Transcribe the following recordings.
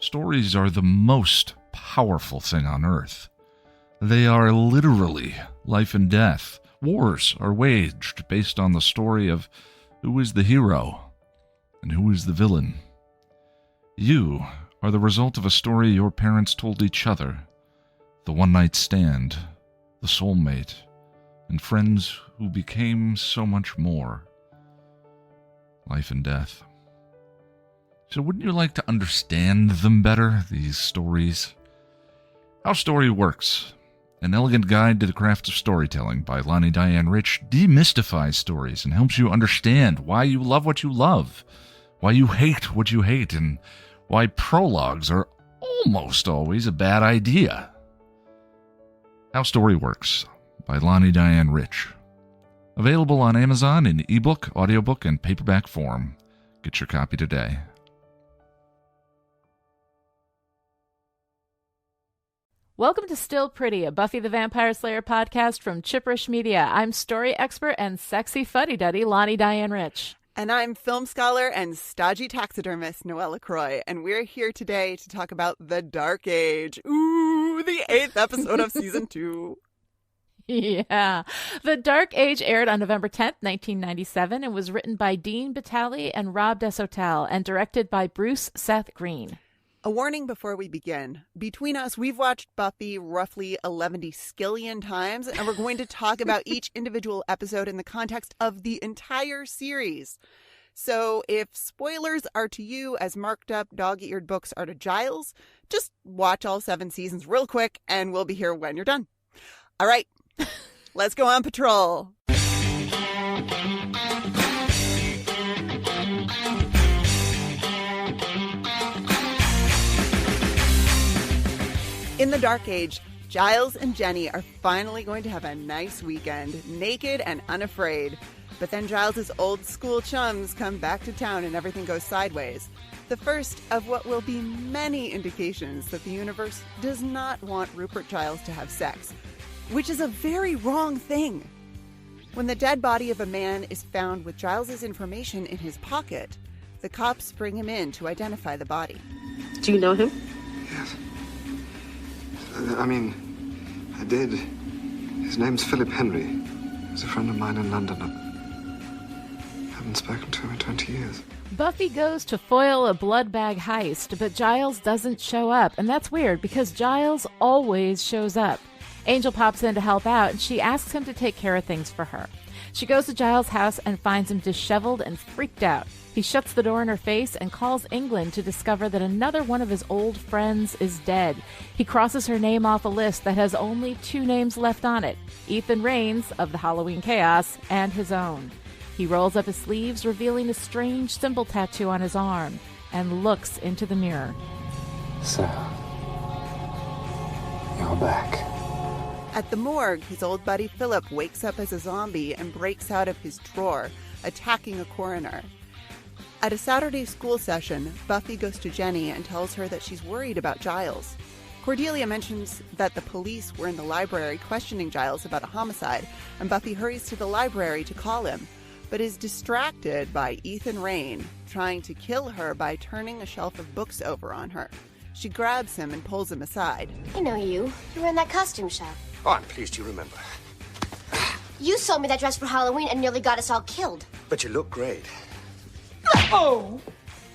Stories are the most powerful thing on earth. They are literally life and death. Wars are waged based on the story of who is the hero and who is the villain. You are the result of a story your parents told each other, the one-night stand, the soulmate, and friends who became so much more. Life and death. So wouldn't you like to understand them better, these stories? How Story Works, an elegant guide to the craft of storytelling by Lonnie Diane Rich, demystifies stories and helps you understand why you love what you love, why you hate what you hate, and why prologues are almost always a bad idea. How Story Works by Lonnie Diane Rich. Available on Amazon in ebook, audiobook, and paperback form. Get your copy today. Welcome to Still Pretty, a Buffy the Vampire Slayer podcast from Chipperish Media. I'm story expert and sexy fuddy-duddy Lonnie Diane Rich. And I'm film scholar and stodgy taxidermist Noelle LaCroix, and we're here today to talk about The Dark Age. Ooh, the 8th episode of Season 2. Yeah. The Dark Age aired on November 10th, 1997, and was written by Dean Batali and Rob Desautels, and directed by Bruce Seth Green. A warning before we begin. Between us, we've watched Buffy roughly 11 skillion times, and we're going to talk about each individual episode in the context of the entire series. So if spoilers are to you as marked up dog-eared books are to Giles, just watch all 7 seasons real quick, and we'll be here when you're done. All right, let's go on patrol. In the Dark Age, Giles and Jenny are finally going to have a nice weekend, naked and unafraid. But then Giles' old school chums come back to town and everything goes sideways. The first of what will be many indications that the universe does not want Rupert Giles to have sex, which is a very wrong thing. When the dead body of a man is found with Giles' information in his pocket, the cops bring him in to identify the body. Do you know him? Yes. I did. His name's Philip Henry. He's a friend of mine in London. I haven't spoken to him in 20 years. Buffy goes to foil a blood bag heist, but Giles doesn't show up. And that's weird, because Giles always shows up. Angel pops in to help out, and she asks him to take care of things for her. She goes to Giles' house and finds him disheveled and freaked out. He shuts the door in her face and calls England to discover that another one of his old friends is dead. He crosses her name off a list that has only 2 names left on it, Ethan Raines of the Halloween Chaos and his own. He rolls up his sleeves, revealing a strange symbol tattoo on his arm, and looks into the mirror. So, you're back. At the morgue, his old buddy Philip wakes up as a zombie and breaks out of his drawer, attacking a coroner. At a Saturday school session, Buffy goes to Jenny and tells her that she's worried about Giles. Cordelia mentions that the police were in the library questioning Giles about a homicide, and Buffy hurries to the library to call him, but is distracted by Ethan Raine trying to kill her by turning a shelf of books over on her. She grabs him and pulls him aside. I know you. You were in that costume shop. Oh, I'm pleased you remember. You sold me that dress for Halloween and nearly got us all killed. But you look great. Oh!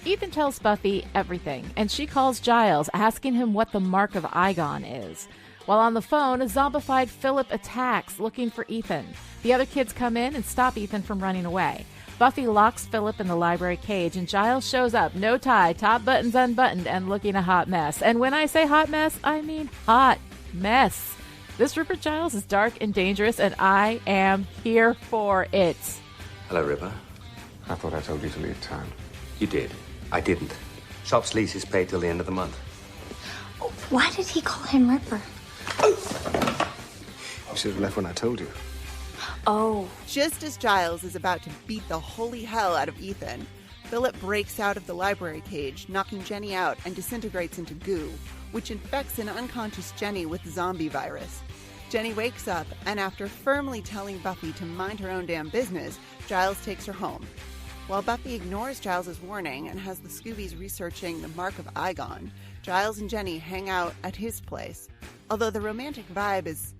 Ethan tells Buffy everything, and she calls Giles, asking him what the Mark of Igon is. While on the phone, a zombified Philip attacks, looking for Ethan. The other kids come in and stop Ethan from running away. Buffy locks Philip in the library cage, and Giles shows up, no tie, top buttons unbuttoned, and looking a hot mess. And when I say hot mess, I mean hot mess. This Rupert Giles is dark and dangerous, and I am here for it. Hello, Ripper. I thought I told you to leave town. You did. I didn't. Shop's lease is paid till the end of the month. Why did he call him Ripper? You should have left when I told you. Oh. Just as Giles is about to beat the holy hell out of Ethan, Philip breaks out of the library cage, knocking Jenny out and disintegrates into goo, which infects an unconscious Jenny with zombie virus. Jenny wakes up, and after firmly telling Buffy to mind her own damn business, Giles takes her home. While Buffy ignores Giles' warning and has the Scoobies researching the Mark of Igon, Giles and Jenny hang out at his place, although the romantic vibe is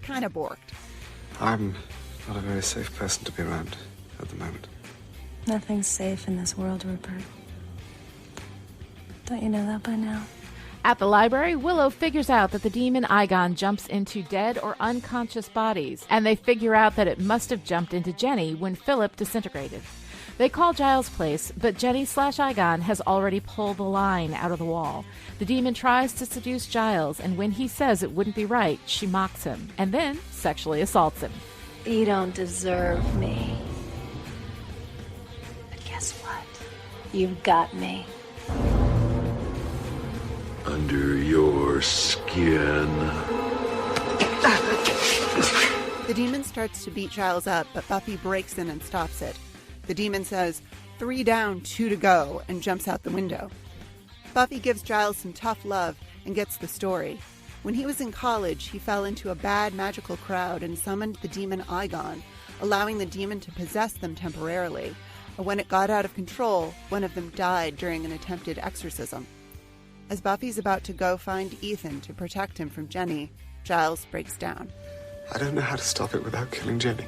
kind of borked. I'm not a very safe person to be around at the moment. Nothing's safe in this world, Rupert. Don't you know that by now? At the library, Willow figures out that the demon Igon jumps into dead or unconscious bodies, and they figure out that it must have jumped into Jenny when Philip disintegrated. They call Giles' place, but Jenny/Igon has already pulled the line out of the wall. The demon tries to seduce Giles, and when he says it wouldn't be right, she mocks him, and then sexually assaults him. You don't deserve me. But guess what? You've got me. Under your skin. The demon starts to beat Giles up, but Buffy breaks in and stops it. The demon says, 3 down, 2 to go, and jumps out the window. Buffy gives Giles some tough love and gets the story. When he was in college, he fell into a bad magical crowd and summoned the demon Igon, allowing the demon to possess them temporarily. But when it got out of control, one of them died during an attempted exorcism. As Buffy's about to go find Ethan to protect him from Jenny, Giles breaks down. I don't know how to stop it without killing Jenny.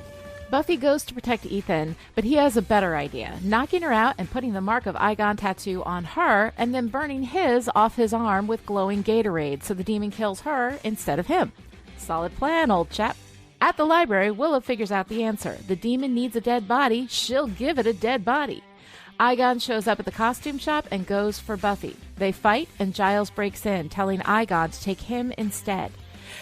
Buffy goes to protect Ethan, but he has a better idea, knocking her out and putting the Mark of Igon tattoo on her, and then burning his off his arm with glowing Gatorade so the demon kills her instead of him. Solid plan, old chap. At the library, Willow figures out the answer. The demon needs a dead body. She'll give it a dead body. Igon shows up at the costume shop and goes for Buffy. They fight, and Giles breaks in, telling Igon to take him instead.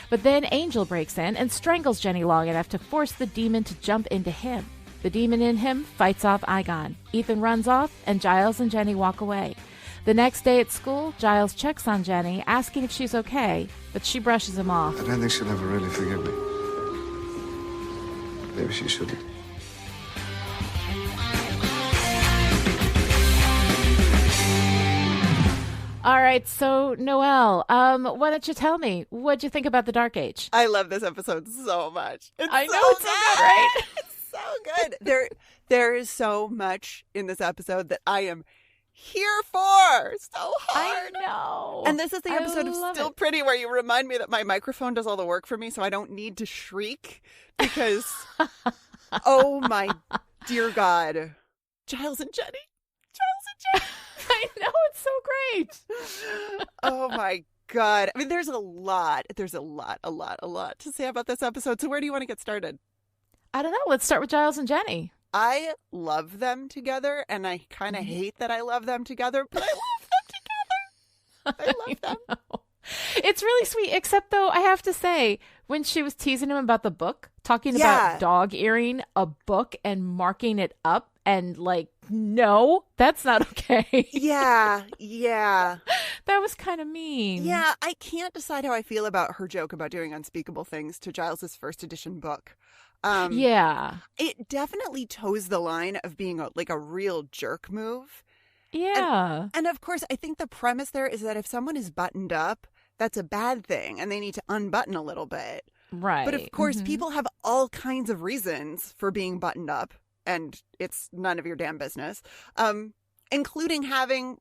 But then Angel breaks in and strangles Jenny long enough to force the demon to jump into him. The demon in him fights off Igon. Ethan runs off, and Giles and Jenny walk away. The next day at school, Giles checks on Jenny, asking if she's okay, but she brushes him off. I don't think she'll ever really forgive me. Maybe she shouldn't. All right, so Noelle, why don't you tell me, what'd you think about the Dark Age? I love this episode so much. I know it's so good, right? It's so good. There is so much in this episode that I am here for so hard. I know. And this is the episode of love Still it. Pretty where you remind me that my microphone does all the work for me, so I don't need to shriek because, oh my dear God, Giles and Jenny. I know, it's so great. Oh my God. I mean, there's a lot to say about this episode. So where do you want to get started? I don't know. Let's start with Giles and Jenny. I love them together, and I kind of hate that I love them together, but I love them together. I love them. It's really sweet, except though, I have to say, when she was teasing him about the book, talking about dog earing a book and marking it up, and like, no, that's not okay. Yeah. That was kind of mean. Yeah, I can't decide how I feel about her joke about doing unspeakable things to Giles's first edition book. Yeah. It definitely toes the line of being a real jerk move. Yeah. And of course, I think the premise there is that if someone is buttoned up, that's a bad thing, and they need to unbutton a little bit. Right. But of course, people have all kinds of reasons for being buttoned up, and it's none of your damn business. Including having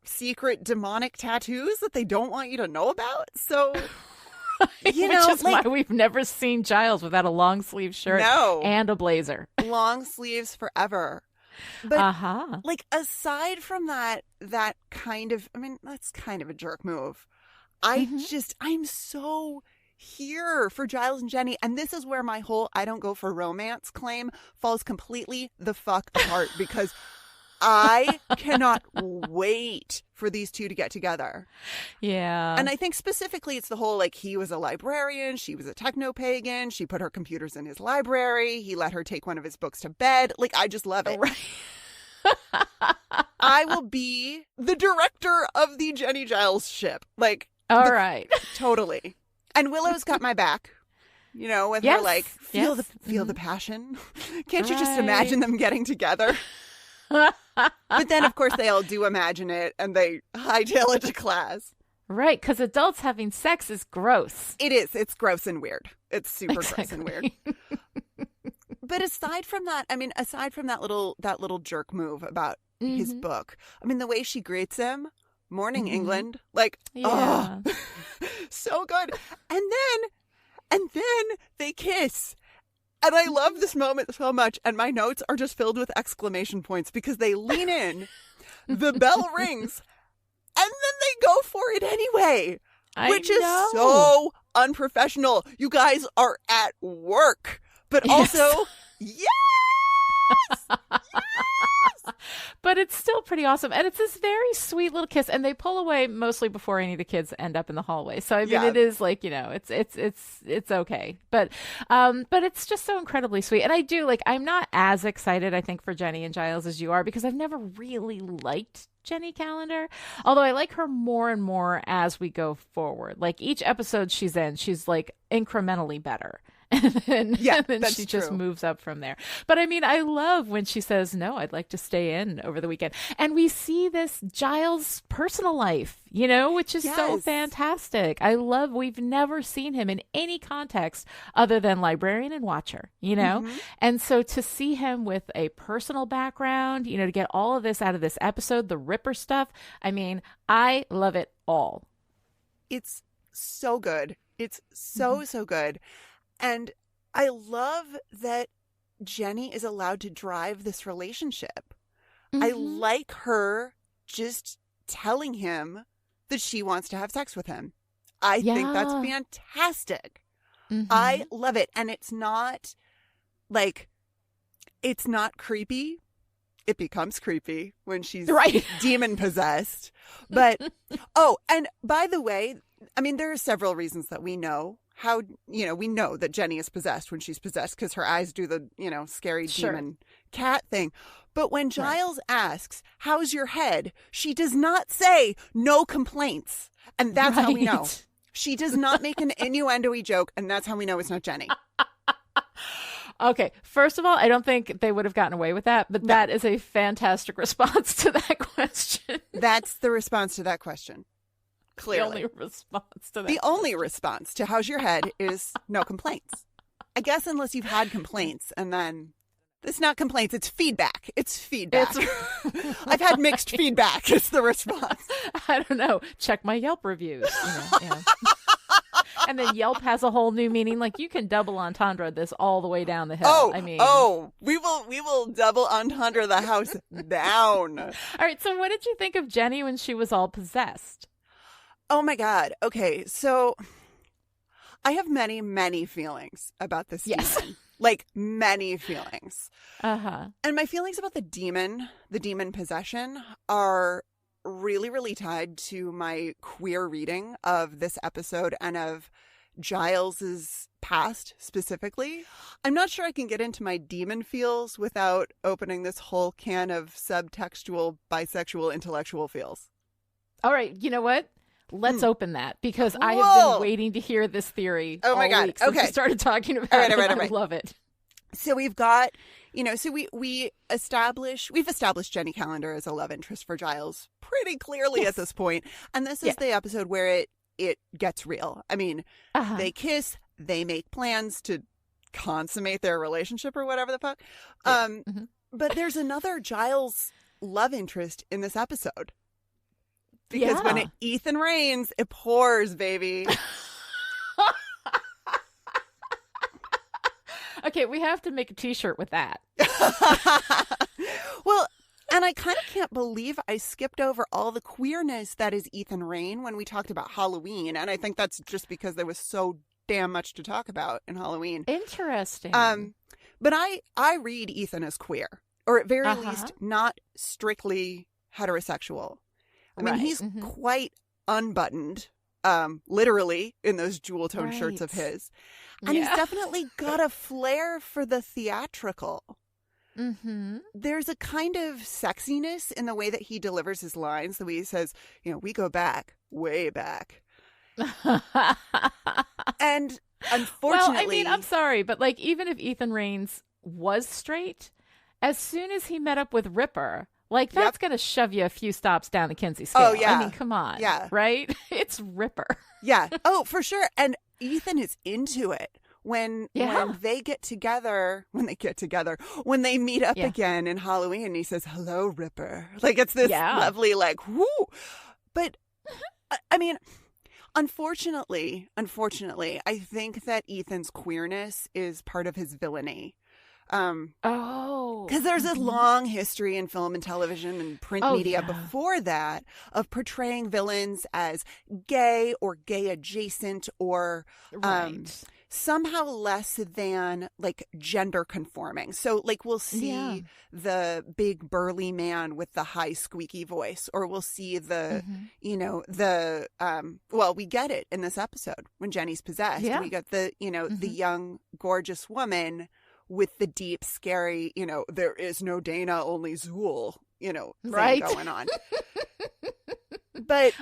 secret demonic tattoos that they don't want you to know about. So, Which is why we've never seen Giles without a long sleeve shirt and a blazer. Long sleeves forever. But aside from that kind of, I mean, that's kind of a jerk move. I'm so here for Giles and Jenny. And this is where my whole I don't go for romance claim falls completely the fuck apart because I cannot wait for these two to get together. Yeah. And I think specifically it's the whole he was a librarian, she was a techno-pagan, she put her computers in his library, he let her take one of his books to bed. I just love it. Right. I will be the director of the Jenny Giles ship. All right. Totally. And Willow's got my back. With her feel the passion. Can't you just imagine them getting together? But then, of course, they all do imagine it, and they hightail it to class. Right, because adults having sex is gross. It is. It's gross and weird. It's super gross and weird. But aside from that, I mean, aside from that little jerk move about his book, I mean, the way she greets him, "Morning, England," like, Yeah. oh, so good. And then they kiss. And I love this moment so much. And my notes are just filled with exclamation points because they lean in, the bell rings, and then they go for it anyway, which is so unprofessional. You guys are at work, but also, yes! But it's still pretty awesome. And it's this very sweet little kiss. And they pull away mostly before any of the kids end up in the hallway. So I mean, it is like, you know, it's okay. But it's just so incredibly sweet. And I do, like, I'm not as excited, I think, for Jenny and Giles as you are, because I've never really liked Jenny Calendar, although I like her more and more as we go forward. Like, each episode she's in, she's like incrementally better. And then she just moves up from there. But I mean, I love when she says, "No, I'd like to stay in over the weekend." And we see this Giles' personal life, you know, which is so fantastic. I love, we've never seen him in any context other than librarian and watcher, you know? And so to see him with a personal background, you know, to get all of this out of this episode, the Ripper stuff, I mean, I love it all. It's so good. It's so good. And I love that Jenny is allowed to drive this relationship. I like her just telling him that she wants to have sex with him. I think that's fantastic. I love it. And it's not like, it's not creepy. It becomes creepy when she's demon possessed. But, oh, and by the way, I mean, there are several reasons that we know how, you know, we know that Jenny is possessed when she's possessed because her eyes do the, you know, scary demon cat thing. But when Giles asks, "How's your head?" she does not say "no complaints. And that's how we know. She does not make an innuendo-y joke, and that's how we know it's not Jenny. Okay, first of all, I don't think they would have gotten away with that, but that is a fantastic response to that question. That's the response to that question. Clearly. The only response to that. The only response to "how's your head" is "no complaints." I guess unless you've had complaints, and then it's not complaints, it's feedback. It's feedback. I've had mixed feedback is the response. I don't know. Check my Yelp reviews. You know, and then Yelp has a whole new meaning. Like, you can double entendre this all the way down the hill. We will double entendre the house down. All right. So what did you think of Jenny when she was all possessed? Oh my God. Okay. So I have many, many feelings about this demon. Like, many feelings. And my feelings about the demon possession are really, really tied to my queer reading of this episode and of Giles's past specifically. I'm not sure I can get into my demon feels without opening this whole can of subtextual, bisexual, intellectual feels. All right. You know what? Let's open that, because I have been waiting to hear this theory. Oh my God. Since we started talking about it. I love it. So we've got, you know, so we've established Jenny Calendar as a love interest for Giles pretty clearly at this point. And this is the episode where it gets real. I mean, they kiss, they make plans to consummate their relationship or whatever the fuck. But there's another Giles love interest in this episode. Because when Ethan rains, it pours, baby. Okay, we have to make a t-shirt with that. Well, and I kind of can't believe I skipped over all the queerness that is Ethan Rain when we talked about Halloween. And I think that's just because there was so damn much to talk about in Halloween. Interesting. But I read Ethan as queer, or at very least not strictly heterosexual. I mean, he's quite unbuttoned, literally, in those jewel-toned shirts of his. And he's definitely got a flair for the theatrical. There's a kind of sexiness in the way that he delivers his lines, the way he says, you know, "We go back, way back." And unfortunately... Well, I mean, I'm sorry, but like, even if Ethan Rains was straight, as soon as he met up with Ripper... Like, that's going to shove you a few stops down the Kinsey scale. Oh, yeah. I mean, come on. Yeah. Right? It's Ripper. Yeah. Oh, for sure. And Ethan is into it. when Yeah. they get together, when they meet up Yeah. again in Halloween, he says, "Hello, Ripper." Like, it's this Yeah. lovely, like, whoo. But I mean, unfortunately, I think that Ethan's queerness is part of his villainy. Because there's a long history in film and television and print media before that of portraying villains as gay or gay adjacent or somehow less than like gender conforming. So like we'll see the big burly man with the high squeaky voice, or we'll see the, well, we get it in this episode when Jenny's possessed. Yeah. We get the, the young, gorgeous woman with the deep, scary, there is no Dana, only Zool, thing going on. But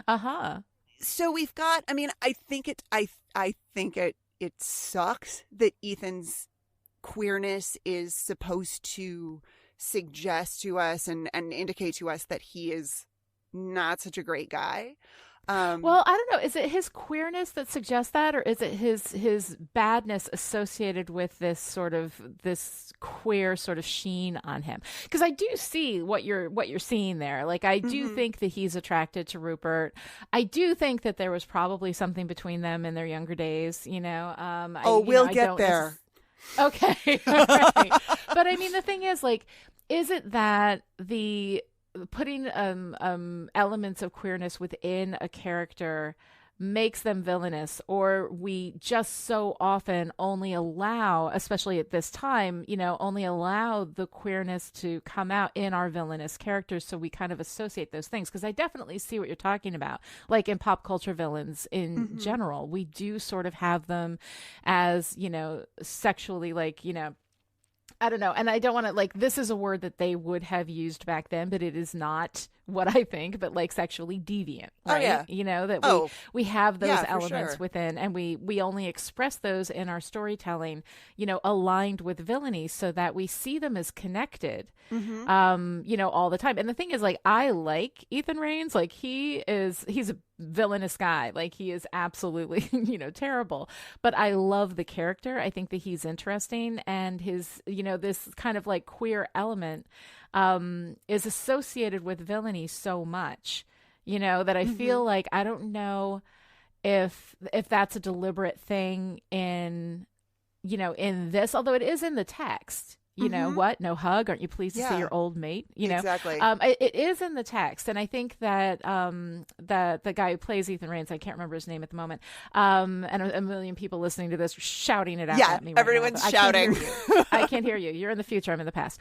so we've got, I mean, I think it sucks that Ethan's queerness is supposed to suggest to us and indicate to us that he is not such a great guy. Well, I don't know. Is it his queerness that suggests that, or is it his badness associated with this queer sort of sheen on him? Because I do see what you're seeing there. Like, I do think that he's attracted to Rupert. I do think that there was probably something between them in their younger days. We'll get there. Okay, all right. But I mean, the thing is, like, is it that the putting elements of queerness within a character makes them villainous, or we just so often only allow, especially at this time, only allow the queerness to come out in our villainous characters, so we kind of associate those things? Because I definitely see what you're talking about. Like in pop culture villains in general, we do sort of have them as, sexually, like, I don't know. And I don't want to, like, this is a word that they would have used back then, but it is not what I think, but like sexually deviant, right? That we have those elements within, and we only express those in our storytelling, aligned with villainy, so that we see them as connected, all the time. And the thing is, like, I like Ethan Raines. Like, he's a villainous guy. Like, he is absolutely, terrible. But I love the character. I think that he's interesting, and his, this kind of like queer element is associated with villainy so much, that I feel like, I don't know if that's a deliberate thing in this, although it is in the text. What? No hug? Aren't you pleased to see your old mate? Exactly. It is in the text, and I think that the guy who plays Ethan Raines, I can't remember his name at the moment, and a million people listening to this are shouting it out at me. Everyone's shouting. I can't hear you. You're in the future. I'm in the past.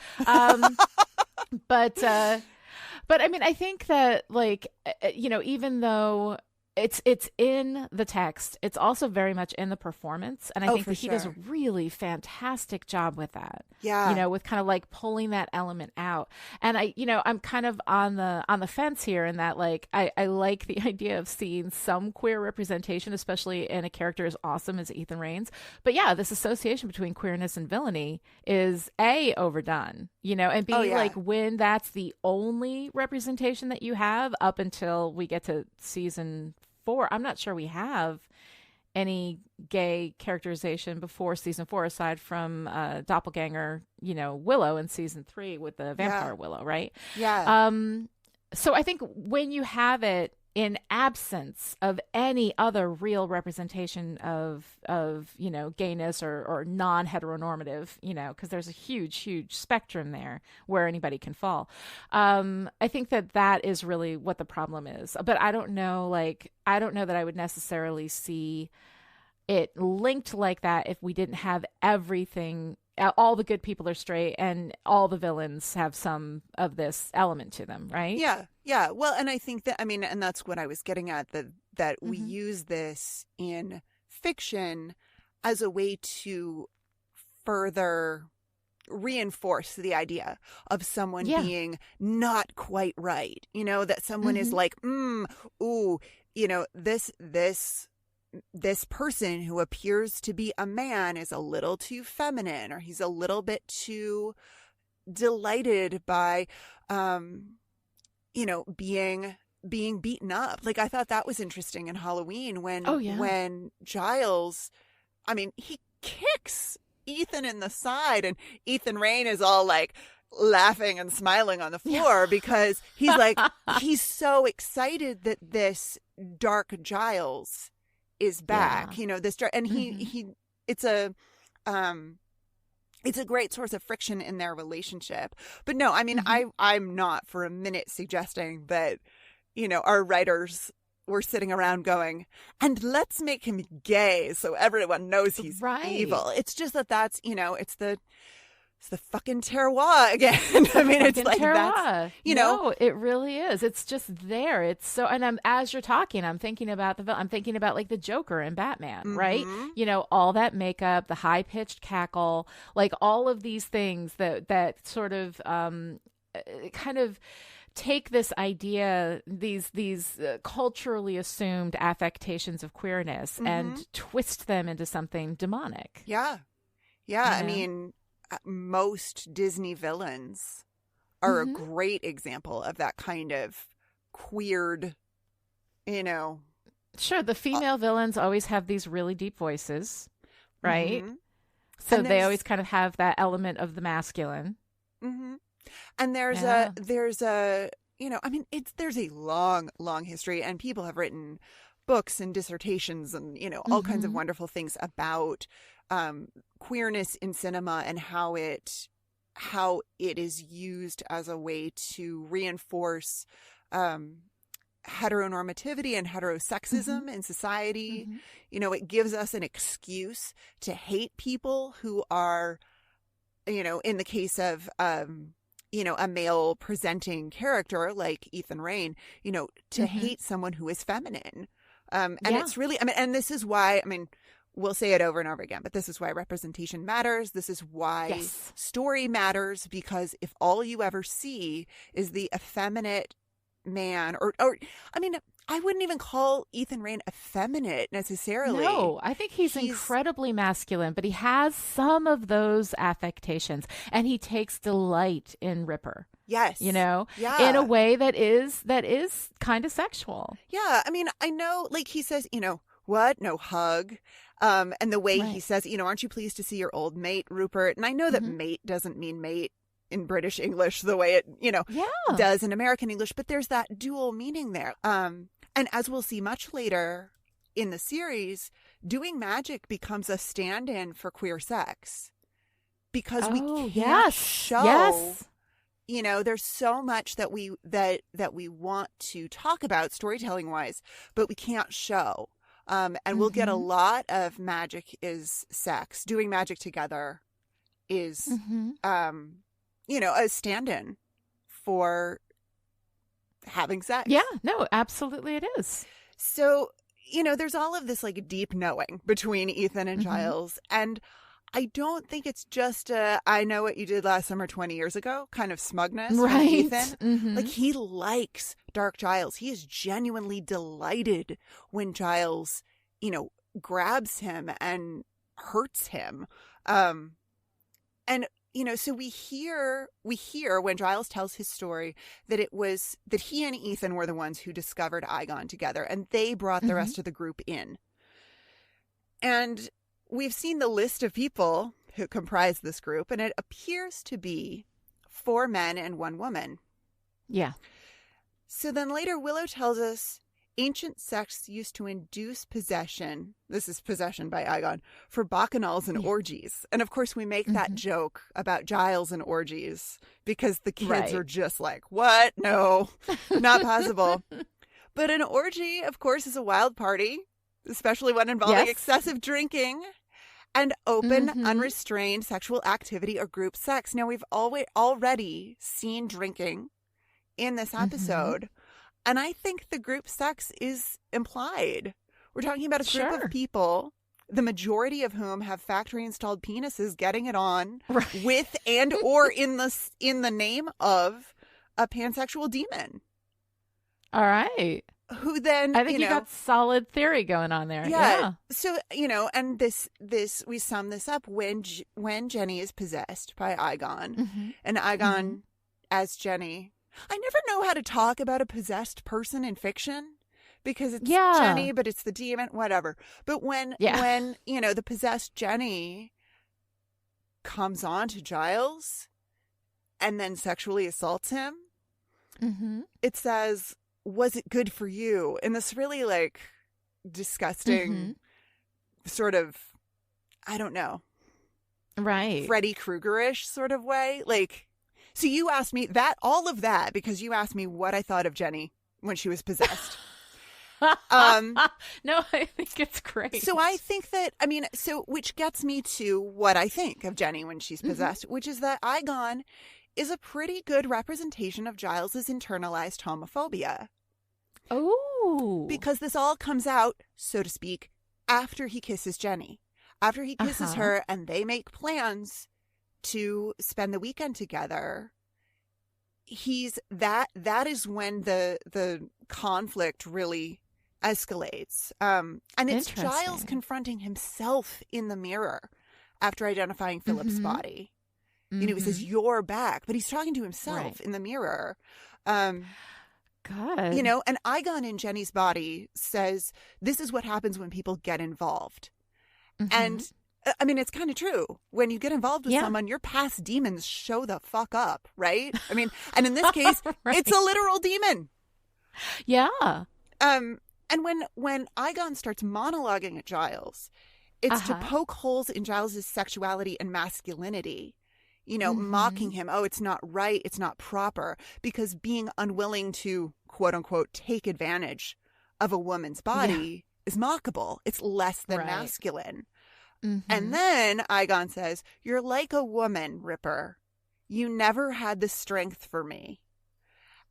But I mean, I think that, like, even though it's in the text, it's also very much in the performance, and I think that he does a really fantastic job with that. Yeah, with kind of like pulling that element out. And I'm kind of on the fence here, in that, like, I like the idea of seeing some queer representation, especially in a character as awesome as Ethan Raines. But yeah, this association between queerness and villainy is A, overdone, and B, like, when that's the only representation that you have up until we get to season 4. I'm not sure we have any gay characterization before season 4, aside from doppelganger, Willow in season 3 with the vampire Willow, right? Yeah. So I think when you have it in absence of any other real representation of gayness or non-heteronormative, because there's a huge spectrum there where anybody can fall. I think that is really what the problem is. But I don't know that I would necessarily see it linked like that if we didn't have everything. All the good people are straight, and all the villains have some of this element to them, right? Yeah. Well, and I think that, and that's what I was getting at, that we use this in fiction as a way to further reinforce the idea of someone being not quite right. That someone is like, this person who appears to be a man is a little too feminine, or he's a little bit too delighted by, being beaten up. Like, I thought that was interesting in Halloween when Giles, he kicks Ethan in the side, and Ethan Rayne is all like laughing and smiling on the floor because he's like, he's so excited that this dark Giles is back, you know, this dark, and it's a great source of friction in their relationship. But no, I mean, I'm not for a minute suggesting that, you know, our writers were sitting around going, and let's make him gay so everyone knows he's evil. It's just that's, you know, it's the fucking terroir again. I mean, it's like terroir. That's, you know. No, it really is. It's just there. It's so, and as you're talking, I'm thinking about like the Joker in Batman, right? You know, all that makeup, the high pitched cackle, like all of these things that sort of kind of take this idea, these culturally assumed affectations of queerness and twist them into something demonic. Yeah. I mean, most Disney villains are a great example of that kind of queered, you know. Sure, the female villains always have these really deep voices, right? So they always kind of have that element of the masculine. And there's a, you know, I mean, there's a long history, and people have written books and dissertations and, you know, all kinds of wonderful things about queerness in cinema and how it is used as a way to reinforce heteronormativity and heterosexism in society. You know, it gives us an excuse to hate people who are, you know, in the case of you know, a male presenting character like Ethan Rayne, you know, to hate someone who is feminine. And it's really, I mean, and this is why, I mean, we'll say it over and over again, but this is why representation matters. This is why story matters, because if all you ever see is the effeminate man, or I mean, I wouldn't even call Ethan Rayne effeminate necessarily. No, I think he's incredibly masculine, but he has some of those affectations, and he takes delight in Ripper. Yes. You know, in a way that is kind of sexual. Yeah. I mean, I know, like he says, you know, what? No hug. And the way he says, you know, aren't you pleased to see your old mate, Rupert? And I know that mate doesn't mean mate in British English the way it, you know, does in American English, but there's that dual meaning there. And as we'll see much later in the series, doing magic becomes a stand-in for queer sex, because we can't show, you know, there's so much that we want to talk about storytelling wise, but we can't show. And we'll get a lot of magic is sex. Doing magic together is, you know, a stand-in for having sex. Yeah, no, absolutely it is. So, you know, there's all of this like deep knowing between Ethan and Giles. And I don't think it's just I know what you did last summer 20 years ago kind of smugness from Ethan. Like, he likes Dark Giles. He is genuinely delighted when Giles, you know, grabs him and hurts him. And you know, so we hear when Giles tells his story that it was that he and Ethan were the ones who discovered Igon together, and they brought the rest of the group in. And we've seen the list of people who comprise this group, and it appears to be 4 men and 1 woman. Yeah. So then later Willow tells us ancient sects used to induce possession. This is possession by Igon for bacchanals and orgies. And of course we make that joke about Giles and orgies because the kids are just like, what? No, not possible. But an orgy, of course, is a wild party, especially one involving excessive drinking and open, unrestrained sexual activity or group sex. Now, we've already seen drinking in this episode. And I think the group sex is implied. We're talking about a group of people, the majority of whom have factory installed penises, getting it on with and or in the name of a pansexual demon. All right. Who then, I think you got solid theory going on there. Yeah. So, you know, and this we sum this up when Jenny is possessed by Igon, and Igon as Jenny. I never know how to talk about a possessed person in fiction, because it's Yeah. Jenny, but it's the demon, whatever. But when the possessed Jenny comes on to Giles and then sexually assaults him, it says, "Was it good for you?" in this really like disgusting sort of, I don't know, right, Freddy Krueger-ish sort of way. Like, so you asked me all of that because you asked me what I thought of Jenny when she was possessed. No, I think it's great. So I think that, which gets me to what I think of Jenny when she's possessed, which is that Igon is a pretty good representation of Giles's internalized homophobia. Oh. Because this all comes out, so to speak, after he kisses Jenny. After he kisses her and they make plans to spend the weekend together, that is when the conflict really escalates. And it's Giles confronting himself in the mirror after identifying Philip's body. He says, "You're back," but he's talking to himself in the mirror. God. And Igon in Jenny's body says, "This is what happens when people get involved." And it's kind of true. When you get involved with someone, your past demons show the fuck up, right? And in this case, it's a literal demon. Yeah. And when Igon starts monologuing at Giles, it's to poke holes in Giles's sexuality and masculinity. Mocking him. Oh, it's not right. It's not proper. Because being unwilling to, quote unquote, take advantage of a woman's body is mockable. It's less than masculine. And then Igon says, "You're like a woman, Ripper. You never had the strength for me."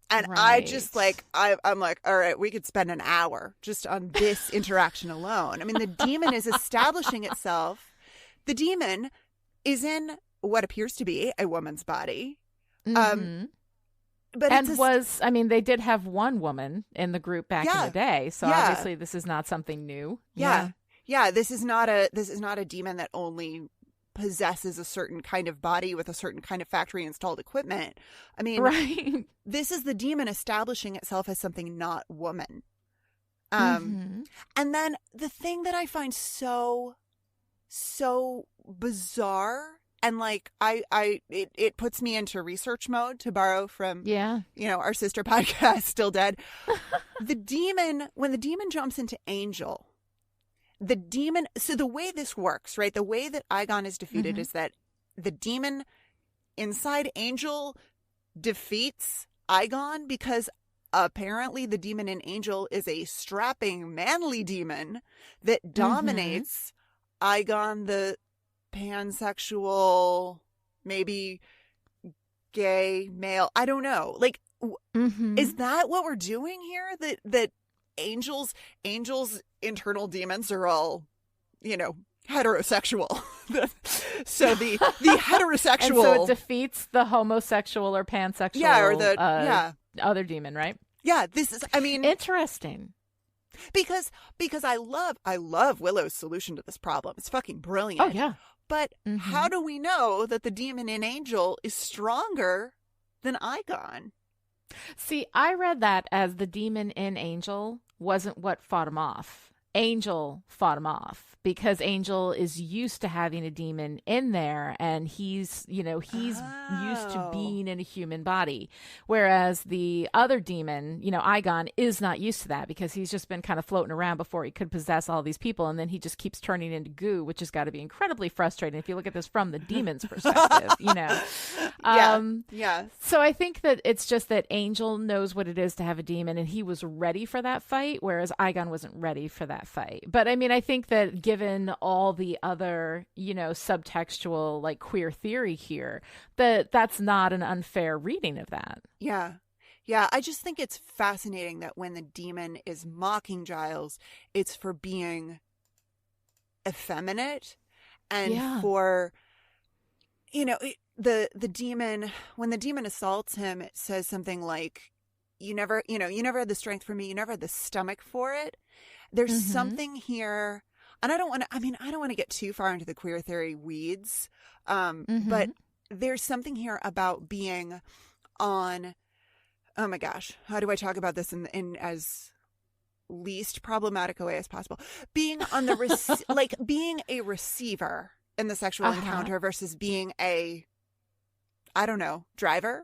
And I just I'm like, all right, we could spend an hour just on this interaction alone. The demon is establishing itself. The demon is in what appears to be a woman's body. But they did have one woman in the group back in the day, so obviously this is not something new. Yeah, this is not a demon that only possesses a certain kind of body with a certain kind of factory installed equipment. This is the demon establishing itself as something not woman. And then the thing that I find so bizarre, and it puts me into research mode, to borrow from our sister podcast Still Dead. When the demon jumps into Angel, the demon, so the way this works, right? The way that Igon is defeated is that the demon inside Angel defeats Igon, because apparently the demon in Angel is a strapping, manly demon that dominates Igon, the pansexual, maybe gay male. I don't know. Is that what we're doing here? That Angel's internal demons are all, heterosexual. So the heterosexual, and so it defeats the homosexual or pansexual, or the other demon, right? Yeah, this is. Interesting. Because I love Willow's solution to this problem. It's fucking brilliant. Oh yeah. But how do we know that the demon in Angel is stronger than Igon? See, I read that as the demon in Angel wasn't what fought him off. Angel fought him off because Angel is used to having a demon in there, and he's used to being in a human body. Whereas the other demon, Igon, is not used to that because he's just been kind of floating around before he could possess all these people. And then he just keeps turning into goo, which has got to be incredibly frustrating if you look at this from the demon's perspective, Yeah. So I think that it's just that Angel knows what it is to have a demon, and he was ready for that fight, whereas Igon wasn't ready for that fight. But I think that given all the other, subtextual queer theory here, that's not an unfair reading of that. Yeah. I just think it's fascinating that when the demon is mocking Giles, it's for being effeminate and for, the demon, when the demon assaults him, it says something like, you never had the strength for me. You never had the stomach for it. There's something here, and I don't want to get too far into the queer theory weeds, but there's something here about being on, oh my gosh, how do I talk about this in as least problematic a way as possible. Being on the like being a receiver in the sexual encounter versus being a, I don't know, driver.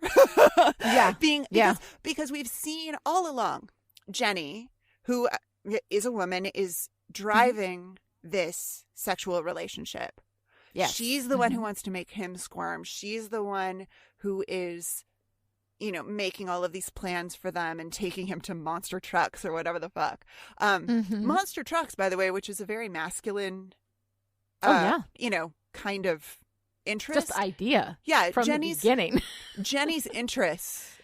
Because we've seen all along Jenny, who is a woman, is driving this sexual relationship. Yes. She's the one who wants to make him squirm. She's the one who is, you know, making all of these plans for them and taking him to monster trucks or whatever the fuck. Monster trucks, by the way, which is a very masculine, you know, kind of interest. Just idea. Yeah. From the beginning. Jenny's interests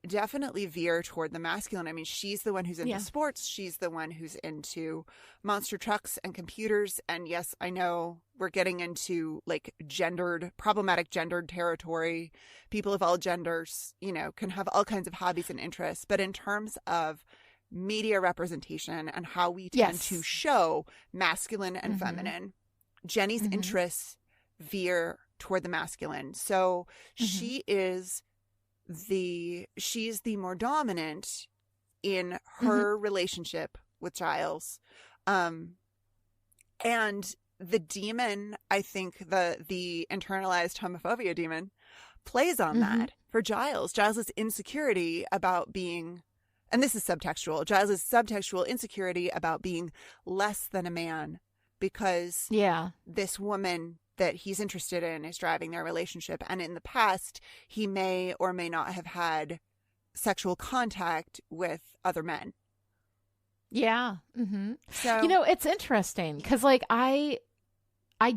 definitely veer toward the masculine. I mean, she's the one who's into sports. She's the one who's into monster trucks and computers. And yes, I know we're getting into like problematic gendered territory. People of all genders, you know, can have all kinds of hobbies and interests. But in terms of media representation and how we tend to show masculine and feminine, Jenny's interests veer toward the masculine. So she's the more dominant in her relationship with Giles. And the demon, I think the internalized homophobia demon plays on that for Giles. Giles' insecurity about being, and this is subtextual, Giles' subtextual insecurity about being less than a man because this woman that he's interested in is driving their relationship. And in the past, he may or may not have had sexual contact with other men. Yeah. So, you know, it's interesting because like I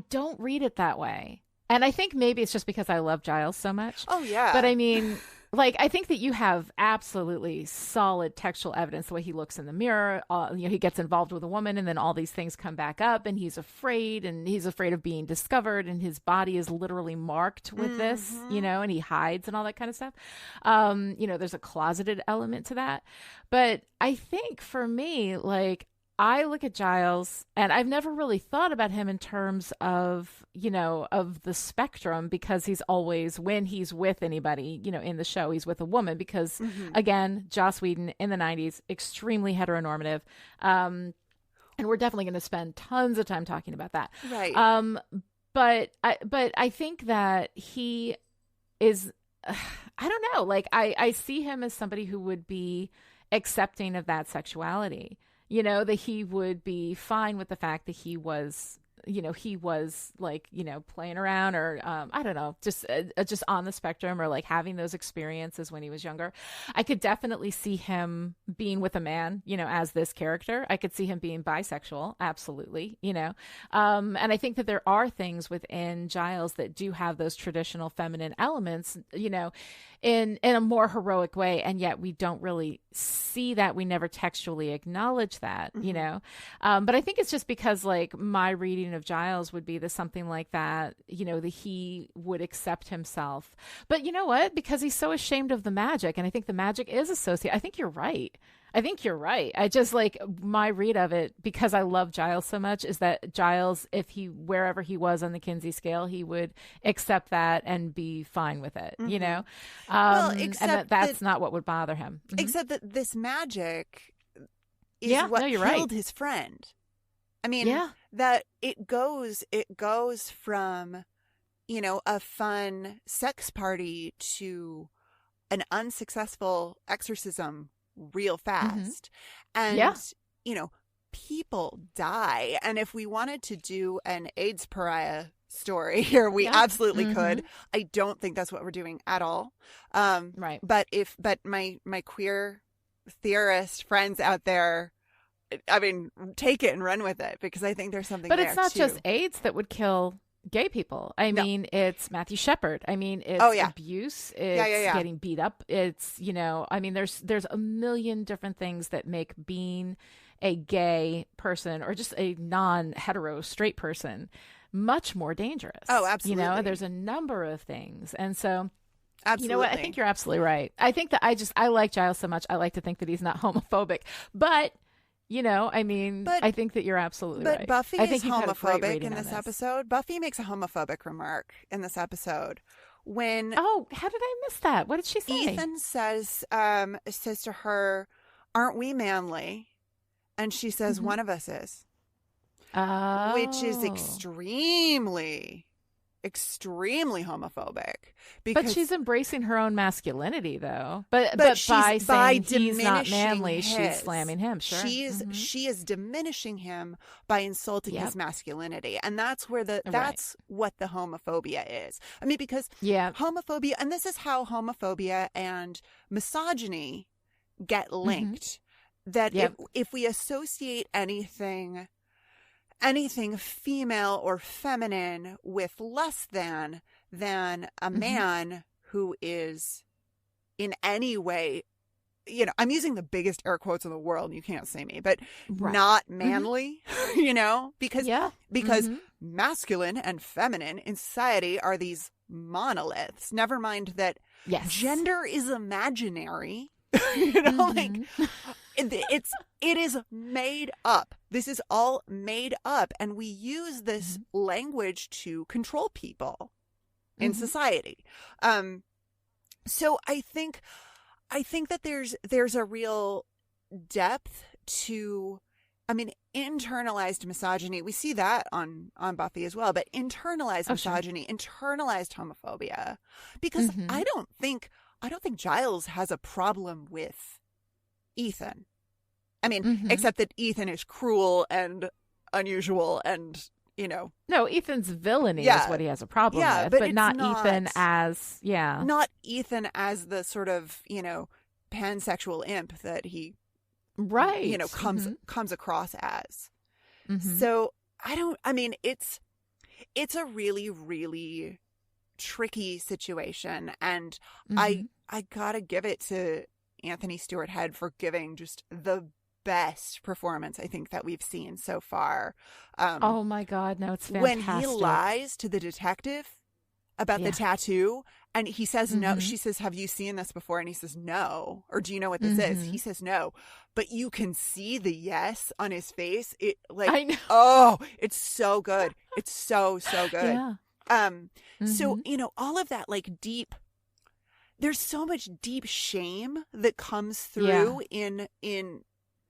don't read it that way. And I think maybe it's just because I love Giles so much. Oh, yeah. But I mean, like, I think that you have absolutely solid textual evidence, the way he looks in the mirror. You know, he gets involved with a woman and then all these things come back up and he's afraid of being discovered and his body is literally marked with this, you know, and he hides and all that kind of stuff. You know, there's a closeted element to that. But I think for me, like, I look at Giles and I've never really thought about him in terms of, you know, of the spectrum because he's always, when he's with anybody, you know, in the show, he's with a woman because again, Joss Whedon in the 90s, extremely heteronormative. And we're definitely going to spend tons of time talking about that. Right. But I think that he is, I don't know, like I see him as somebody who would be accepting of that sexuality. You know, that he would be fine with the fact that he was like, you know, playing around or, I don't know, just on the spectrum or like having those experiences when he was younger. I could definitely see him being with a man, you know, as this character. I could see him being bisexual. Absolutely. You know, and I think that there are things within Giles that do have those traditional feminine elements, you know, in a more heroic way. And yet we don't really see that. We never textually acknowledge that, you know? But I think it's just because like my reading of Giles would be something like that, you know, that he would accept himself. But you know what? Because he's so ashamed of the magic, and I think the magic is associated. I think you're right. I just like my read of it, because I love Giles so much, is that Giles, wherever he was on the Kinsey scale, he would accept that and be fine with it, you know? And that's not what would bother him. Except that this magic is what killed his friend. I mean, that it goes from, you know, a fun sex party to an unsuccessful exorcism real fast. And, you know, people die. And if we wanted to do an AIDS pariah story here, we absolutely could. I don't think that's what we're doing at all. Right. But my queer theorist friends out there, I mean, take it and run with it, because I think there's something there, But it's not too. just AIDS that would kill gay people. I mean, it's Matthew Shepard. I mean, it's abuse. It's getting beat up. It's, you know, I mean, there's a million different things that make being a gay person or just a non-hetero straight person much more dangerous. Oh, absolutely. You know, there's a number of things. And so, absolutely. you know what? I think you're absolutely right. I think that I like Giles so much. I like to think that he's not homophobic, but you know, I mean, I think that you're absolutely right. But Buffy is homophobic in this episode. Buffy makes a homophobic remark in this episode when... Oh, how did I miss that? What did she say? Ethan says to her, "Aren't we manly?" And she says, one of us is. Oh. Which is extremely homophobic. Because, but she's embracing her own masculinity, though. But she's, by saying he's not diminishing manly, his. she's slamming him. Sure. She is diminishing him by insulting his masculinity. And that's where that's what the homophobia is. I mean, because homophobia, and this is how homophobia and misogyny get linked. That if we associate anything female or feminine with less than a man who is in any way, I'm using the biggest air quotes in the world, you can't see me, but not manly, because masculine and feminine in society are these monoliths. Never mind that gender is imaginary. It is made up. This is all made up, and we use this language to control people in society. So I think that there's a real depth to, internalized misogyny. We see that on Buffy as well, but internalized misogyny, internalized homophobia, because I don't think Giles has a problem with Ethan. Except that Ethan is cruel and unusual and, No, Ethan's villainy is what he has a problem with, but not Ethan as, Not Ethan as the sort of, pansexual imp that he, comes across as. So it's a really, really tricky situation. And I gotta give it to Anthony Stewart Head for giving just the best performance I think that we've seen so far. Oh my God, no, it's fantastic. When he lies to the detective about the tattoo and he says no, she says, have you seen this before? And he says no. Or do you know what this is? He says no. But you can see the yes on his face. I know. Oh, it's so good. It's so good. Yeah. So, all of that deep, there's so much deep shame that comes through in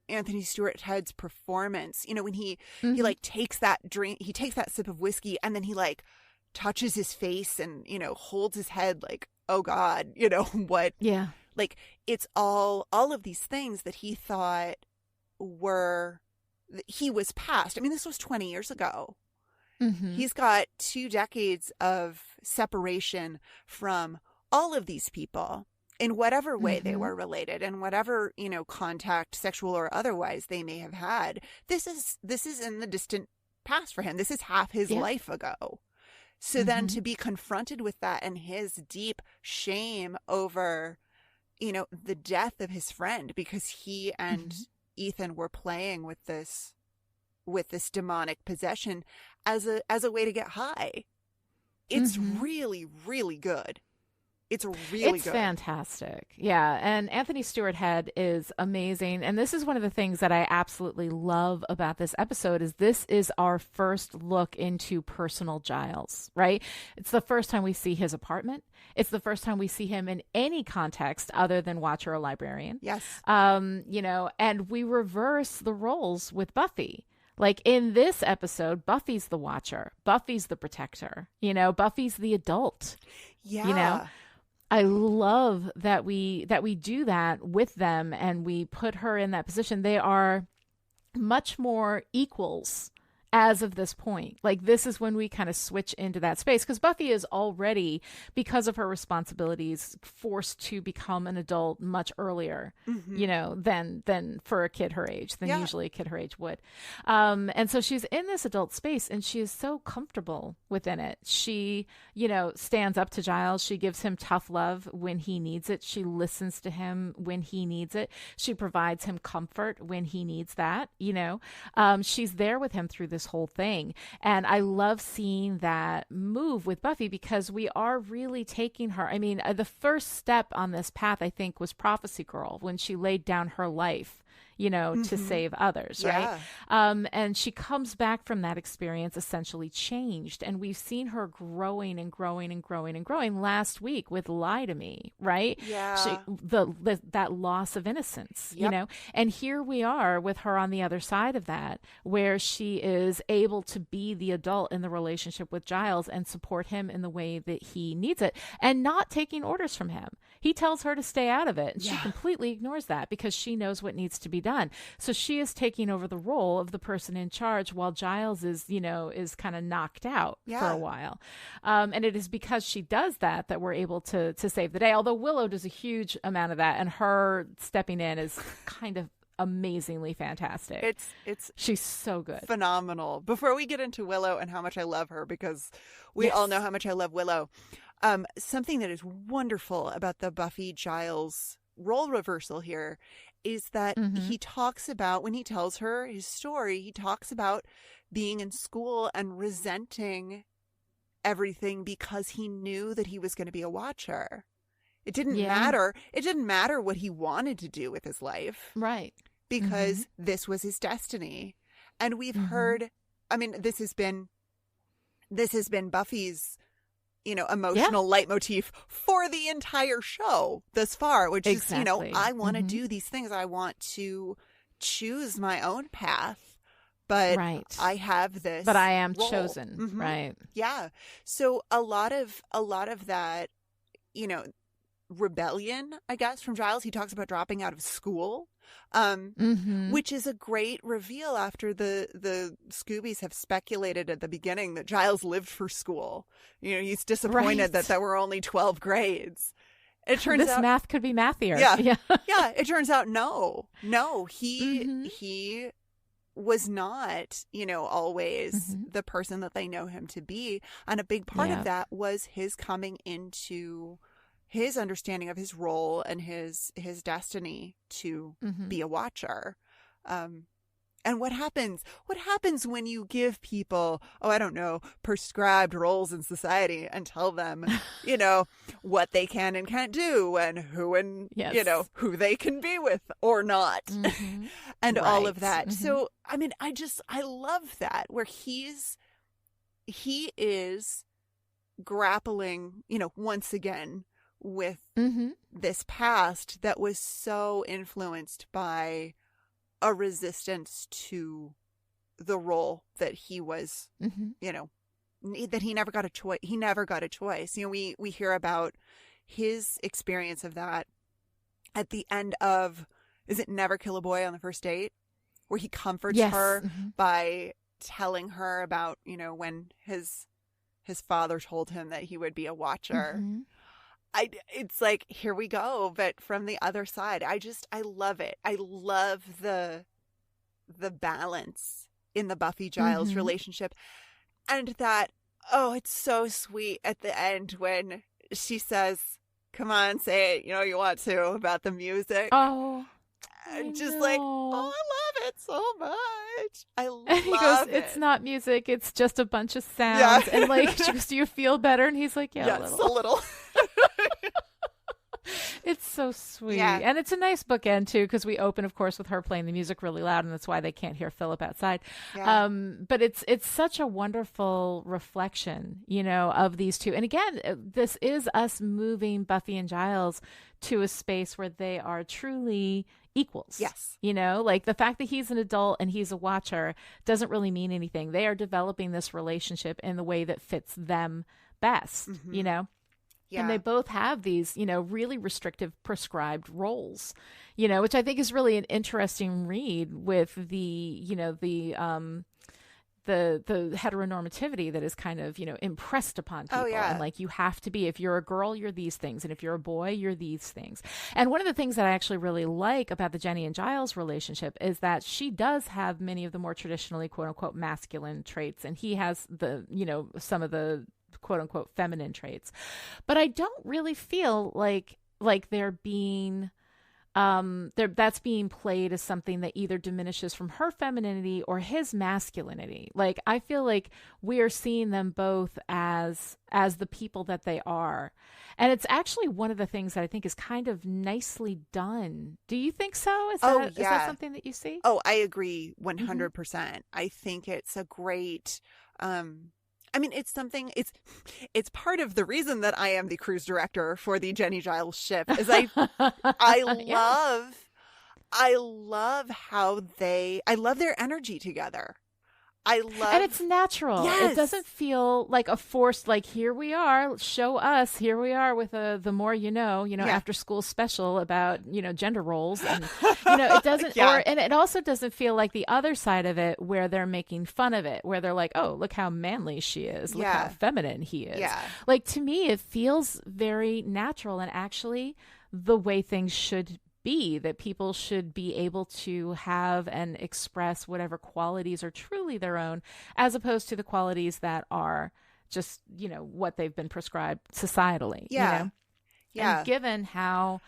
Anthony Stewart Head's performance. When he takes that drink, he takes that sip of whiskey and then he touches his face and, holds his head oh God, what? Yeah. It's all of these things that he thought he was past. This was 20 years ago. He's got 2 decades of separation from all of these people in whatever way they were related and whatever, contact, sexual or otherwise, they may have had. This is in the distant past for him. This is half his life ago. So then to be confronted with that and his deep shame over, the death of his friend because he and Ethan were playing with this demonic possession as a way to get high. It's really, really good. It's really good. Fantastic. Yeah. And Anthony Stewart Head is amazing. And this is one of the things that I absolutely love about this episode is this is our first look into personal Giles, right? It's the first time we see his apartment. It's the first time we see him in any context other than Watcher or Librarian. Yes. And we reverse the roles with Buffy. In this episode, Buffy's the Watcher. Buffy's the protector. Buffy's the adult. Yeah. I love that we do that with them and we put her in that position. They are much more equals as of this point. This is when we kind of switch into that space because Buffy is already, because of her responsibilities, forced to become an adult much earlier, than for a kid her age, than usually a kid her age would. And so she's in this adult space and she is so comfortable within it. She, stands up to Giles. She gives him tough love when he needs it. She listens to him when he needs it. She provides him comfort when he needs that, she's there with him through this whole thing. And I love seeing that move with Buffy because we are really taking her. The first step on this path, I think, was Prophecy Girl when she laid down her life to save others, right? And she comes back from that experience essentially changed. And we've seen her growing and growing and growing and growing last week with Lie to Me, right? Yeah. That loss of innocence, and here we are with her on the other side of that, where she is able to be the adult in the relationship with Giles and support him in the way that he needs it, and not taking orders from him. He tells her to stay out of it, and she completely ignores that because she knows what needs to be done. So she is taking over the role of the person in charge while Giles is kind of knocked out for a while. And it is because she does that we're able to save the day. Although Willow does a huge amount of that, and her stepping in is kind of amazingly fantastic. She's so good. Phenomenal. Before we get into Willow and how much I love her, because we all know how much I love Willow, something that is wonderful about the Buffy Giles role reversal here is that he talks about, when he tells her his story, he talks about being in school and resenting everything because he knew that he was going to be a watcher. It didn't matter. It didn't matter what he wanted to do with his life. Right. Because this was his destiny. And we've heard, I mean, this has been Buffy's, emotional leitmotif for the entire show thus far, which is, I want to do these things. I want to choose my own path, but I have this. But I am role. chosen. Right. Yeah. So a lot of that, rebellion, I guess, from Giles. He talks about dropping out of school, which is a great reveal after the Scoobies have speculated at the beginning that Giles lived for school. He's disappointed that there were only 12 grades. It turns out math could be mathier. Yeah. It turns out no, he was not, always the person that they know him to be. And a big part of that was his coming into his understanding of his role and his destiny to be a watcher. And what happens when you give people, prescribed roles in society and tell them, what they can and can't do and who they can be with or not and all of that. So, I mean, I love that where he is grappling, once again with this past that was so influenced by a resistance to the role that he was, that he never got a choice. He never got a choice. We hear about his experience of that at the end of, is it Never Kill a Boy on the First Date? Where he comforts her by telling her about, when his father told him that he would be a watcher. It's like, here we go, but from the other side. I love it. I love the balance in the Buffy Giles relationship. And that, it's so sweet at the end when she says, come on, say it, you want to, about the music. And just like, I love it so much. I love it. And he goes, it's not music, it's just a bunch of sounds. Yeah. And like, she goes, do you feel better? And he's like, yeah, yes, a little. It's so sweet. Yeah. And it's a nice bookend, too, because we open, of course, with her playing the music really loud, and that's why they can't hear Philip outside. Yeah. But it's such a wonderful reflection, of these two. And again, this is us moving Buffy and Giles to a space where they are truly equals. Yes. Like the fact that he's an adult and he's a watcher doesn't really mean anything. They are developing this relationship in the way that fits them best, Yeah. And they both have these, really restrictive prescribed roles, which I think is really an interesting read with the heteronormativity that is kind of, impressed upon people. And like, you have to be, if you're a girl, you're these things. And if you're a boy, you're these things. And one of the things that I actually really like about the Jenny and Giles relationship is that she does have many of the more traditionally, quote unquote, masculine traits. And he has the, some of the quote unquote feminine traits, but I don't really feel like they're being that's being played as something that either diminishes from her femininity or his masculinity. Like, I feel like we are seeing them both as the people that they are. And it's actually one of the things that I think is kind of nicely done. Do you think so? Is that something that you see? Oh, I agree 100%. I think it's a great, I mean, it's something, it's part of the reason that I am the cruise director for the Jenny Giles ship is I love how I love their energy together. And it's natural. Yes. It doesn't feel like a forced, like, here we are, show us, here we are with the more after school special about, gender roles. And, it doesn't, and it also doesn't feel like the other side of it where they're making fun of it, where they're like, oh, look how manly she is. Look how feminine he is. Yeah. Like, to me, it feels very natural and actually the way things should be, that people should be able to have and express whatever qualities are truly their own, as opposed to the qualities that are just, what they've been prescribed societally. Yeah. And given how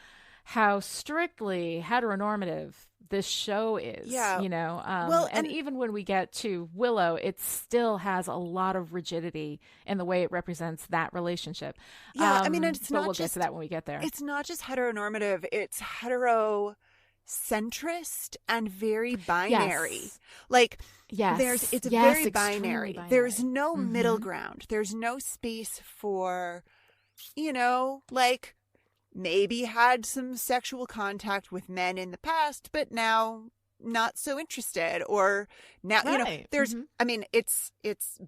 strictly heteronormative this show is, and even when we get to Willow, it still has a lot of rigidity in the way it represents that relationship. Yeah, I mean, it's but not we'll just get to that when we get there. It's not just heteronormative; it's heterocentrist and very binary. Yes. Like, yes, it's yes, very binary. There's no middle ground. There's no space for, like, maybe had some sexual contact with men in the past, but now not so interested. Or now, there's, I mean, it's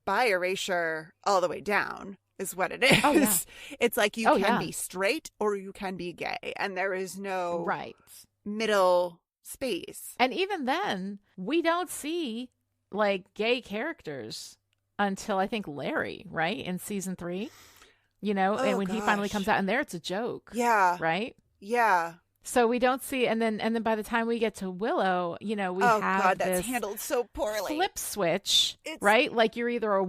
bi erasure all the way down is what it is. Oh, yeah. It's like you can be straight or you can be gay, and there is no middle space. And even then, we don't see like gay characters until I think Larry, right? In season 3. And when he finally comes out, and there it's a joke. Yeah. Right? Yeah. So we don't see, and then by the time we get to Willow, we have that's this handled so poorly. Flip switch, right? Like you're either a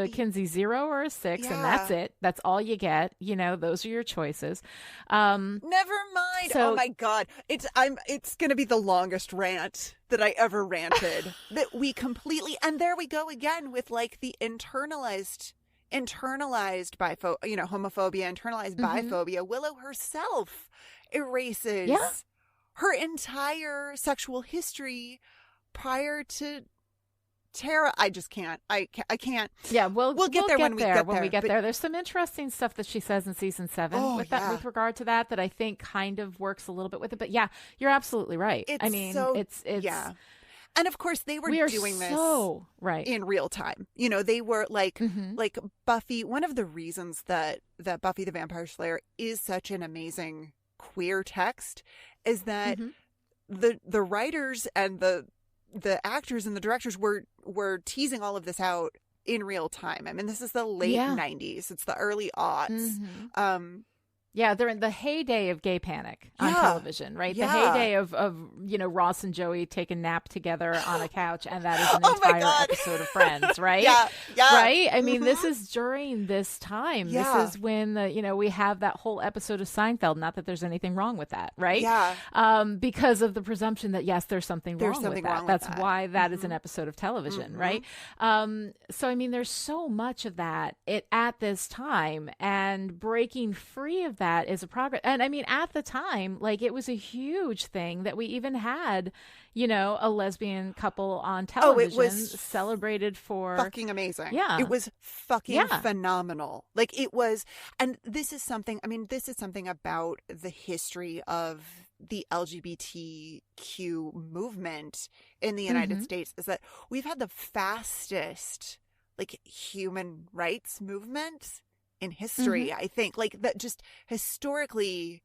Kinsey 0 or a 6, and that's it. That's all you get. Those are your choices. Never mind. Oh my God, it's gonna be the longest rant that I ever ranted. That we completely, and there we go again with like the internalized homophobia, internalized biphobia. Willow herself erases her entire sexual history prior to Tara. I just can't. I can't. Yeah, we'll get there when we get but there. There's some interesting stuff that she says in season 7 with regard to that I think kind of works a little bit with it. But yeah, you're absolutely right. It's And of course, they were doing this in real time. They were like Buffy. One of the reasons that Buffy the Vampire Slayer is such an amazing queer text is that the writers and the actors and the directors were teasing all of this out in real time. I mean, this is the late 90s. It's the early aughts. Yeah, they're in the heyday of gay panic on television, right? The heyday of Ross and Joey take a nap together on a couch, and that is an entire episode of Friends, right? Right? I mean, this is during this time. Yeah. This is when we have that whole episode of Seinfeld. Not that there's anything wrong with that, right? Yeah. Because of the presumption that yes, there's something wrong with that. That's why that is an episode of television, right? So I mean, there's so much of that at this time, and breaking free of that is a progress. And I mean, at the time, like, it was a huge thing that we even had, a lesbian couple on television. It was celebrated for fucking amazing. Yeah. It was fucking phenomenal. Like, it was, and this is something about the history of the LGBTQ movement in the United States is that we've had the fastest, like, human rights movement in history. I think, like, that just historically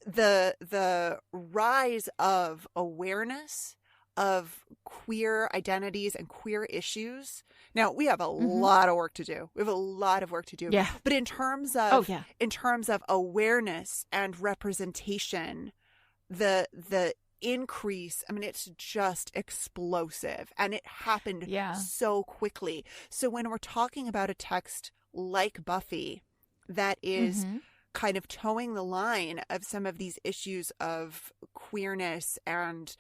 the rise of awareness of queer identities and queer issues. Now, we have a lot of work to do. Yeah. But in terms of awareness and representation, the increase, I mean, it's just explosive, and it happened so quickly. So when we're talking about a text like Buffy that is kind of towing the line of some of these issues of queerness and,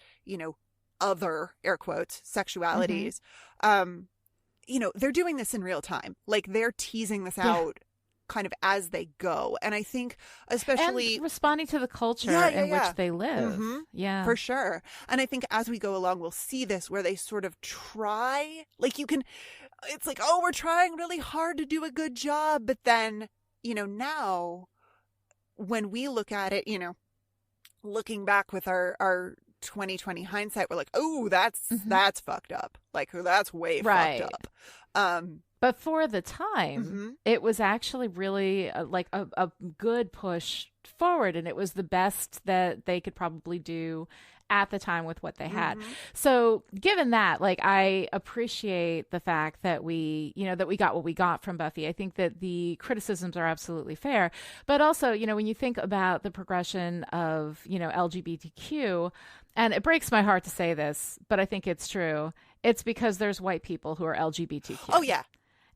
other, air quotes, sexualities. They're doing this in real time. Like, they're teasing this out kind of as they go. And I think especially and responding to the culture in which they live. Yeah, for sure. And I think as we go along, we'll see this where they sort of try, like it's like, oh, we're trying really hard to do a good job. But then, now when we look at it, looking back with our 2020 hindsight, we're like, oh, that's fucked up. Like, that's way fucked up. But for the time, it was actually really like a good push forward, and it was the best that they could probably do at the time with what they had. So given that, like, I appreciate the fact that we got what we got from Buffy. I think that the criticisms are absolutely fair, but also, when you think about the progression of, LGBTQ, and it breaks my heart to say this, but I think it's true. It's because there's white people who are LGBTQ. Oh, yeah.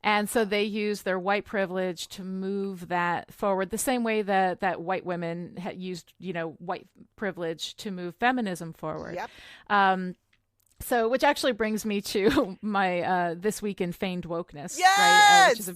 And so they use their white privilege to move that forward the same way that white women had used, white privilege to move feminism forward. Yep. So, which actually brings me to my this week in feigned wokeness, yes! right? Which is a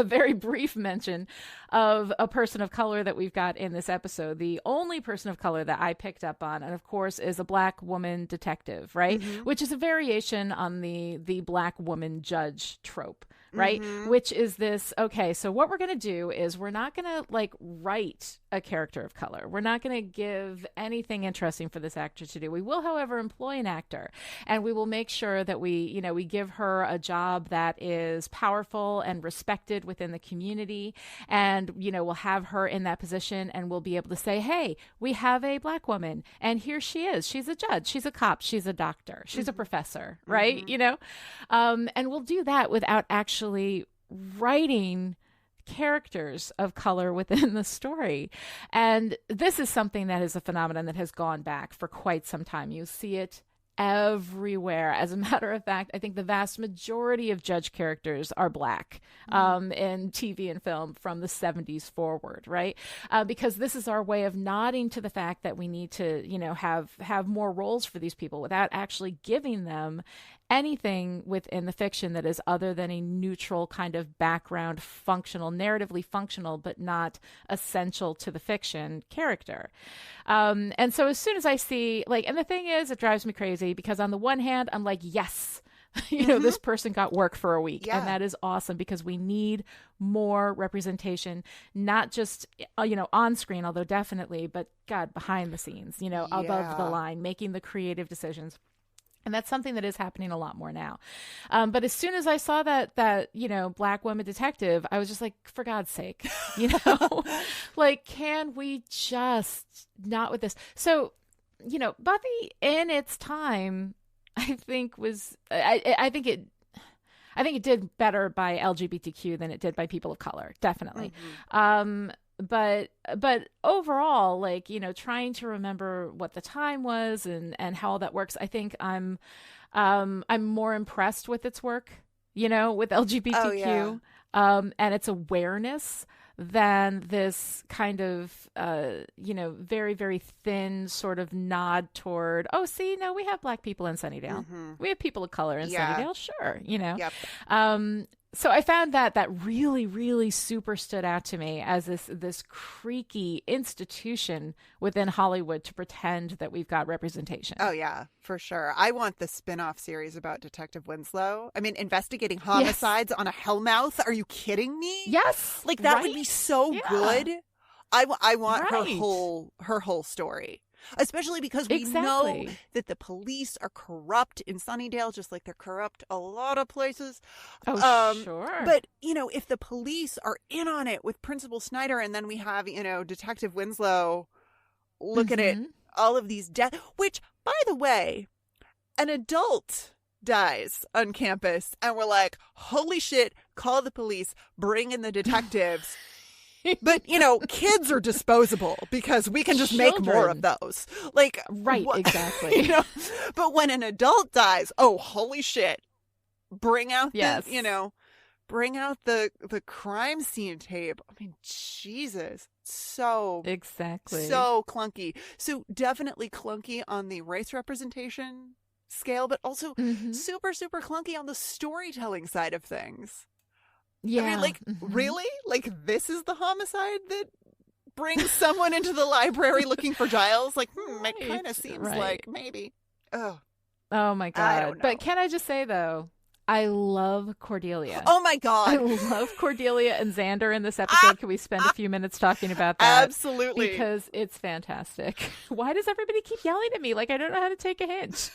very brief mention of a person of color that we've got in this episode. The only person of color that I picked up on, and of course, is a black woman detective, right? Which is a variation on the black woman judge trope, right? Which is this, okay, so what we're going to do is we're not going to like write a character of color. We're not going to give anything interesting for this actor to do. We will, however, employ an actor, and we will make sure that we give her a job that is powerful and respected within the community. And, we'll have her in that position, and we'll be able to say, hey, we have a black woman, and here she is. She's a judge. She's a cop. She's a doctor. She's a professor, right? And we'll do that without actually writing characters of color within the story. And this is something that is a phenomenon that has gone back for quite some time. You see it everywhere. As a matter of fact, I think the vast majority of judge characters are black in TV and film from the 70s forward, right? Because this is our way of nodding to the fact that we need to, have more roles for these people without actually giving them anything within the fiction that is other than a neutral kind of background, narratively functional, but not essential to the fiction character. And so as soon as I see, like, and the thing is, it drives me crazy because on the one hand, I'm like, yes, this person got work for a week. And that is awesome because we need more representation, not just, on screen, although definitely, but God, behind the scenes, above the line, making the creative decisions. And that's something that is happening a lot more now. But as soon as I saw that black woman detective, I was just like, for God's sake, like, can we just not with this? So, Buffy in its time, I think I think it did better by LGBTQ than it did by people of color, definitely. But overall, like, trying to remember what the time was and how all that works, I think I'm more impressed with its work, with LGBTQ, and its awareness than this kind of, very, very thin sort of nod toward, oh, see, no, we have black people in Sunnydale. We have people of color in Sunnydale. Sure. Yep. So I found that really, really super stood out to me as this creaky institution within Hollywood to pretend that we've got representation. Oh, yeah, for sure. I want the spin-off series about Detective Winslow. I mean, investigating homicides on a hellmouth. Are you kidding me? Yes. Like, that would be so good. I want her whole story. Especially because we know that the police are corrupt in Sunnydale, just like they're corrupt a lot of places. Oh, sure. But, if the police are in on it with Principal Snyder, and then we have, Detective Winslow looking at all of these deaths, which, by the way, an adult dies on campus, and we're like, holy shit, call the police, bring in the detectives. But, kids are disposable because we can just make more of those. Like, right, exactly. But when an adult dies, oh, holy shit. Bring out the, bring out the crime scene tape. I mean, Jesus. So Exactly. so clunky. So definitely clunky on the race representation scale, but also super, super clunky on the storytelling side of things. Yeah. I mean, like, really? Like, this is the homicide that brings someone into the library looking for Giles? Like, it kind of seems like maybe. Oh my I God. don't know. But can I just say, though, I love Cordelia. Oh my God. I love Cordelia and Xander in this episode. Can we spend a few minutes talking about that? Absolutely. Because it's fantastic. Why does everybody keep yelling at me like I don't know how to take a hint?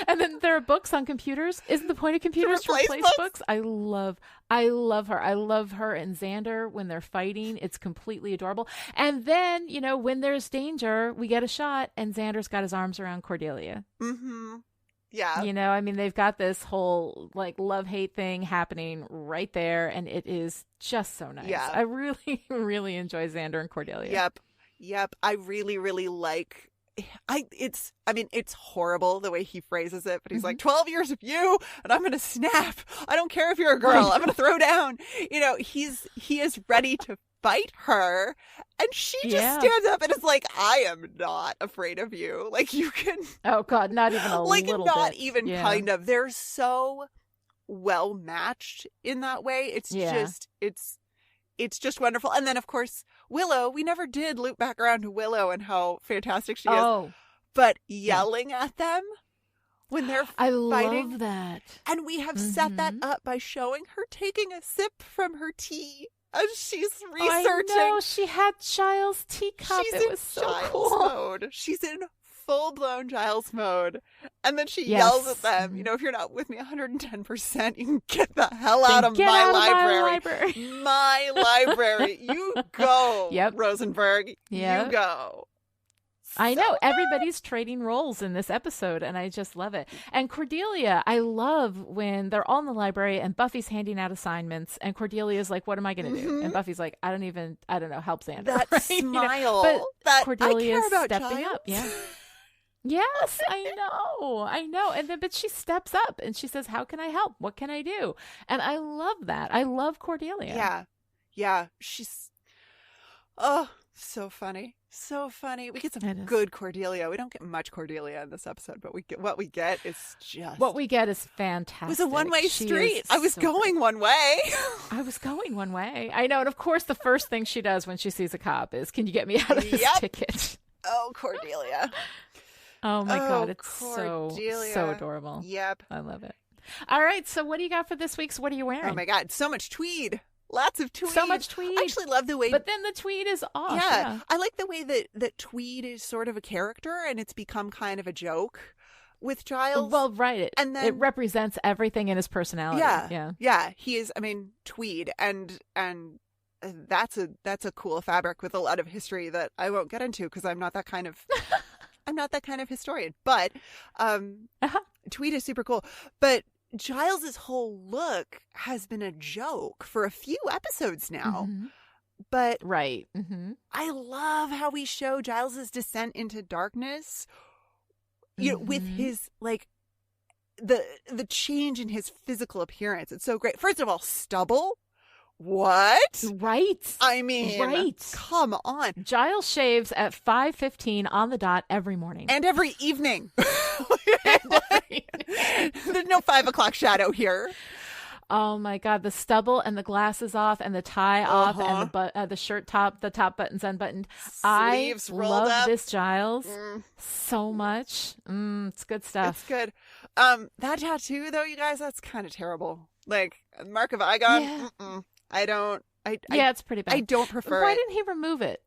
And then there are books on computers. Isn't the point of computers to replace books? I love her. I love her and Xander when they're fighting. It's completely adorable. And then, when there's danger, we get a shot and Xander's got his arms around Cordelia. Mm-hmm. Yeah. I mean, they've got this whole like love-hate thing happening right there, and it is just so nice. Yeah. I really, really enjoy Xander and Cordelia. Yep. I really, really like it's horrible the way he phrases it, but he's like, 12 years of you and I'm gonna snap. I don't care if you're a girl, I'm gonna throw down. He is ready to fight her, and she just stands up and is like, I am not afraid of you. Like, you can God, not even a like little not bit. even kind of. They're so well matched in that way. It's just wonderful. And then of course Willow, we never did loop back around to Willow and how fantastic she is. But yelling at them when they're fighting. I love that. And we have set that up by showing her taking a sip from her tea as she's researching. I know, she had Giles' teacup. It was so cool. Mode. She's in full-blown Giles mode. And then she yells at them, if you're not with me 110%, you can get the hell out of my library. My library. You go, Rosenberg. Yep. You go. I know. Everybody's trading roles in this episode, and I just love it. And Cordelia, I love when they're all in the library and Buffy's handing out assignments, and Cordelia's like, what am I going to do? And Buffy's like, I don't know, help Xander. That right? smile. But Cordelia's I care about stepping Giles. up. Yeah. Yes, I know. And then, but she steps up and she says, how can I help? What can I do? And I love that. I love Cordelia. Yeah. She's, so funny. So funny. We get some good Cordelia. We don't get much Cordelia in this episode, but what we get is just... What we get is fantastic. It was a one-way street. I was going one way. I was going one way. I know. And of course, the first thing she does when she sees a cop is, can you get me out of this ticket? Oh, Cordelia. Oh my God. It's so adorable. Yep. I love it. All right. So what do you got for this week's What Are You Wearing? Oh my God. So much tweed. Lots of tweed. So much tweed. I actually love the way... But then the tweed is off. Yeah. I like the way that tweed is sort of a character and it's become kind of a joke with Giles. Well, right. And then, it represents everything in his personality. Yeah. He is, tweed. And that's a cool fabric with a lot of history that I won't get into because I'm not that kind of... I'm not that kind of historian. But tweed is super cool. But Giles's whole look has been a joke for a few episodes now. But I love how we show Giles's descent into darkness, with his like the change in his physical appearance. It's so great. First of all, stubble. What? Right. I mean, right. Come on. Giles shaves at 5:15 on the dot every morning. And every evening. There's no 5 o'clock shadow here. Oh my God. The stubble and the glasses off and the tie off and the shirt top, the top buttons unbuttoned. Sleeves I rolled love up. this Giles so much. It's good stuff. It's good. That tattoo though, you guys, that's kind of terrible. Like Mark of Igon. Yeah. It's pretty bad. I don't prefer Why it. didn't he remove it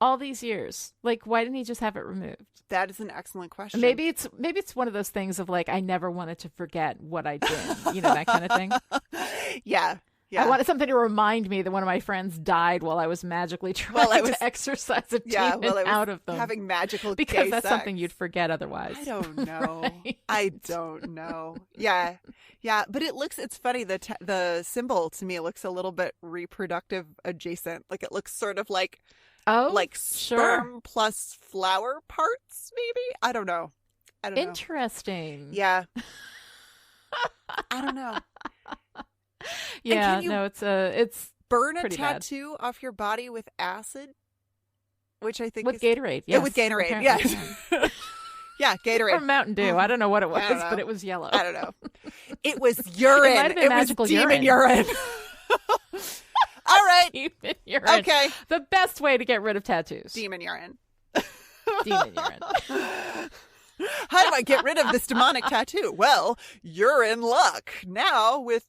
all these years? Like, why didn't he just have it removed? That is an excellent question. Maybe it's one of those things of like, I never wanted to forget what I did. That kind of thing. Yeah. I wanted something to remind me that one of my friends died while I was magically trying to exorcise a demon out of them. Having magical because gay that's sex. something you'd forget otherwise. I don't know. Right? I don't know. Yeah. But it's funny. The symbol to me looks a little bit reproductive adjacent. Like it looks sort of like sperm plus flower parts. Maybe I don't know. Interesting. Yeah. I don't know. Yeah, can you no, it's burn a pretty bad. tattoo off your body with acid, which I think With is Gatorade. Yeah, Yes, with Gatorade. apparently, Yes. Yeah, Gatorade. or Mountain Dew. I don't know what it was, I don't know. but it was yellow. I don't know. It was urine. It might have been magical was demon urine. All right. Demon urine. Okay. The best way to get rid of tattoos. Demon urine. Demon urine. How do I get rid of this demonic tattoo? Well, you're in luck. Now with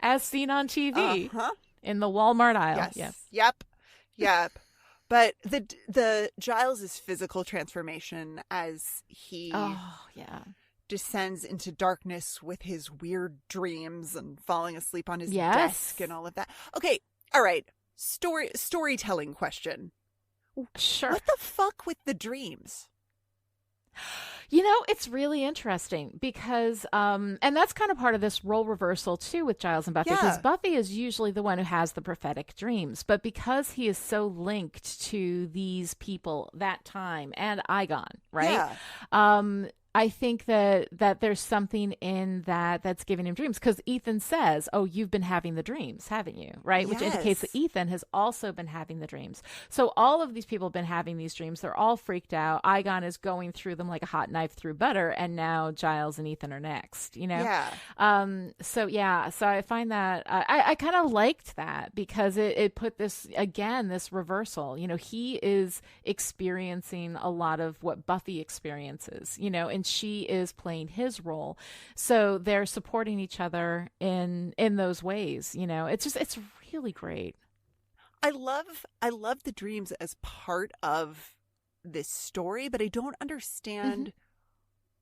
As seen on TV Uh-huh. in the Walmart aisle. Yes. Yep. But the Giles's physical transformation as he descends into darkness with his weird dreams and falling asleep on his desk and all of that. Okay, all right. Storytelling question. Sure. What the fuck with the dreams? You know, it's really interesting because, and that's kind of part of this role reversal too with Giles and Buffy, because Buffy is usually the one who has the prophetic dreams, but because he is so linked to these people that time and Igon, right? Yeah. I think that there's something in that's giving him dreams, because Ethan says, "Oh, you've been having the dreams, haven't you?" Right, which indicates that Ethan has also been having the dreams. So all of these people have been having these dreams. They're all freaked out. Igon is going through them like a hot knife through butter, and now Giles and Ethan are next. You know, So I find that I kind of liked that, because it put this reversal. You know, he is experiencing a lot of what Buffy experiences. You know, and she is playing his role, so they're supporting each other in those ways. You know, it's really great. I love the dreams as part of this story, but I don't understand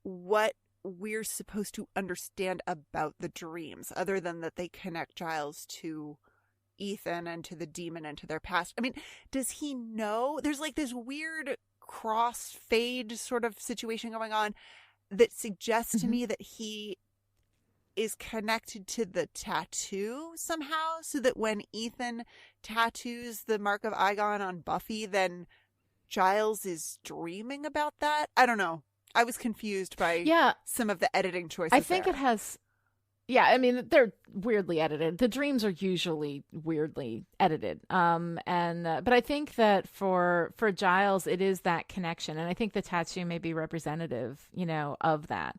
what we're supposed to understand about the dreams, other than that they connect Giles to Ethan and to the demon and to their past. I mean, does he know? There's like this weird crossfade sort of situation going on that suggests to me that he is connected to the tattoo somehow, so that when Ethan tattoos the mark of Igon on Buffy, then Giles is dreaming about that. I don't know. I was confused by some of the editing choices. I think it has. Yeah, I mean, they're weirdly edited. The dreams are usually weirdly edited. But I think that for Giles, it is that connection. And I think the tattoo may be representative, you know, of that.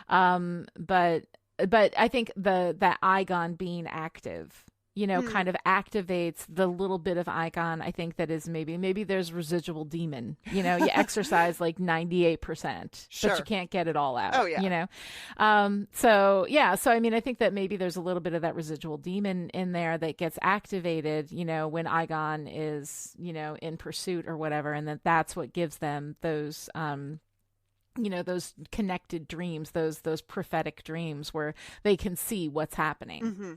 But I think that Igon being active, you know, kind of activates the little bit of Igon. I think that is maybe there's residual demon, you know, you exercise like 98%, but you can't get it all out. Oh yeah. You know? So I mean, I think that maybe there's a little bit of that residual demon in there that gets activated, you know, when Igon is, you know, in pursuit or whatever. And that's what gives them those, you know, those connected dreams, those prophetic dreams where they can see what's happening. Mm-hmm.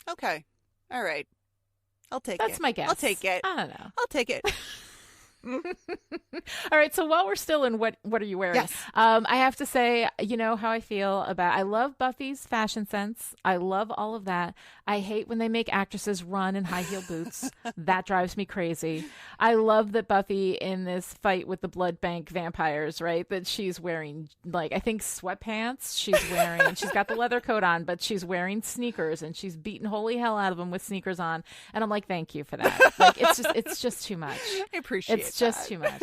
Okay. All right. I'll take it. That's my guess. I'll take it. I don't know. I'll take it. All right, so while we're still in what are you wearing? Yes. I have to say, you know how I feel about, I love Buffy's fashion sense. I love all of that. I hate when they make actresses run in high heel boots. That drives me crazy. I love that Buffy in this fight with the blood bank vampires, right, that she's wearing, like, I think sweatpants. She's got the leather coat on, but she's wearing sneakers, and she's beating holy hell out of them with sneakers on. And I'm like, thank you for that. Like, it's just too much. I appreciate it's just too much.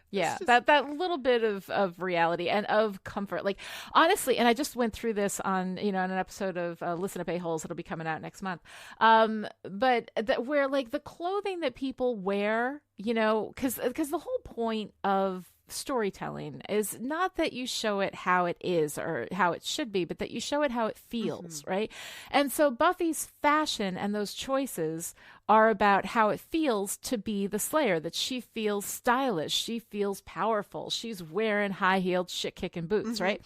Yeah, that little bit of reality and of comfort. Like, honestly, and I just went through this on, you know, on an episode of Listen Up A-Holes that'll be coming out next month. But where, like, the clothing that people wear, you know, because the whole point of storytelling is not that you show it how it is or how it should be, but that you show it how it feels, right? And so Buffy's fashion and those choices are about how it feels to be the Slayer, that she feels stylish, she feels powerful, she's wearing high-heeled shit-kicking boots, right?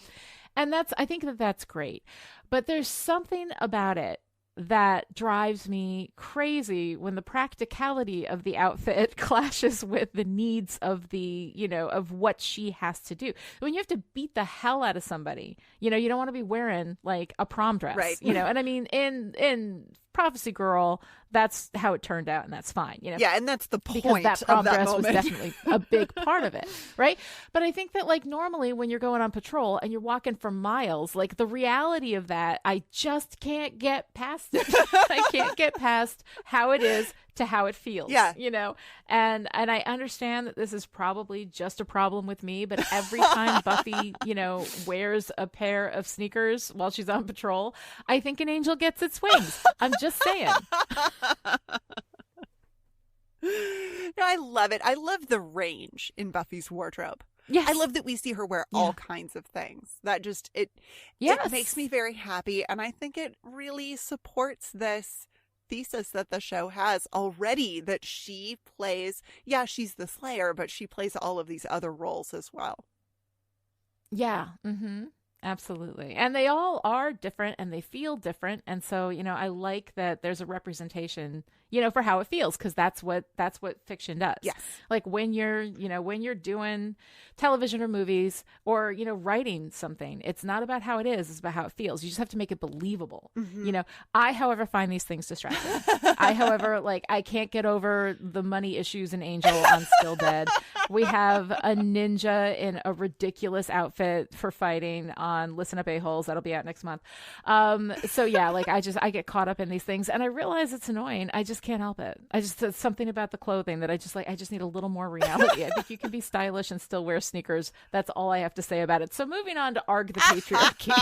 And I think that's great. But there's something about it that drives me crazy when the practicality of the outfit clashes with the needs of the, you know, of what she has to do. When you have to beat the hell out of somebody, you know, you don't want to be wearing like a prom dress, right? You know, and I mean, in Prophecy Girl, that's how it turned out, and that's fine, you know. Yeah, and that's the point because that prom of that dress moment. was definitely a big part of it, right? But I think that like normally when you're going on patrol and you're walking for miles, like the reality of that, I just can't get past it. I can't get past how it is to how it feels. Yeah. You know, and I understand that this is probably just a problem with me, but every time Buffy, you know, wears a pair of sneakers while she's on patrol, I think an angel gets its wings. I'm just saying. No, I love it. I love the range in Buffy's wardrobe. Yes. I love that we see her wear all kinds of things. That just it makes me very happy, and I think it really supports this thesis that the show has already, that she plays, she's the Slayer, but she plays all of these other roles as well. Yeah. Absolutely. And they all are different and they feel different. And so, you know, I like that there's a representation, you know, for how it feels, because that's what fiction does. Yes. Like when you're doing television or movies or, you know, writing something, it's not about how it is, it's about how it feels. You just have to make it believable. You know, I, however, find these things distracting. I can't get over the money issues in Angel on Still Dead. We have a ninja in a ridiculous outfit for fighting on Listen Up A-Holes. That'll be out next month. So yeah, like I get caught up in these things and I realize it's annoying. I just can't help it. It's something about the clothing that I just need a little more reality. I think you can be stylish and still wear sneakers. That's all I have to say about it. So moving on to Arg the Patriarchy.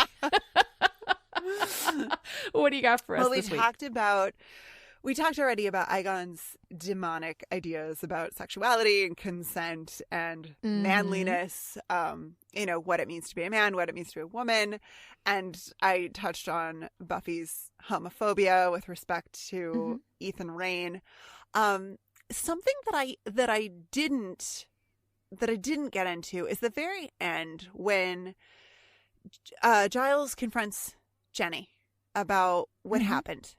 What do you got for us this week? We talked already about Aegon's demonic ideas about sexuality and consent and manliness, you know, what it means to be a man, what it means to be a woman. And I touched on Buffy's homophobia with respect to Ethan Rayne. Something that I didn't get into is the very end when Giles confronts Jenny about what happened.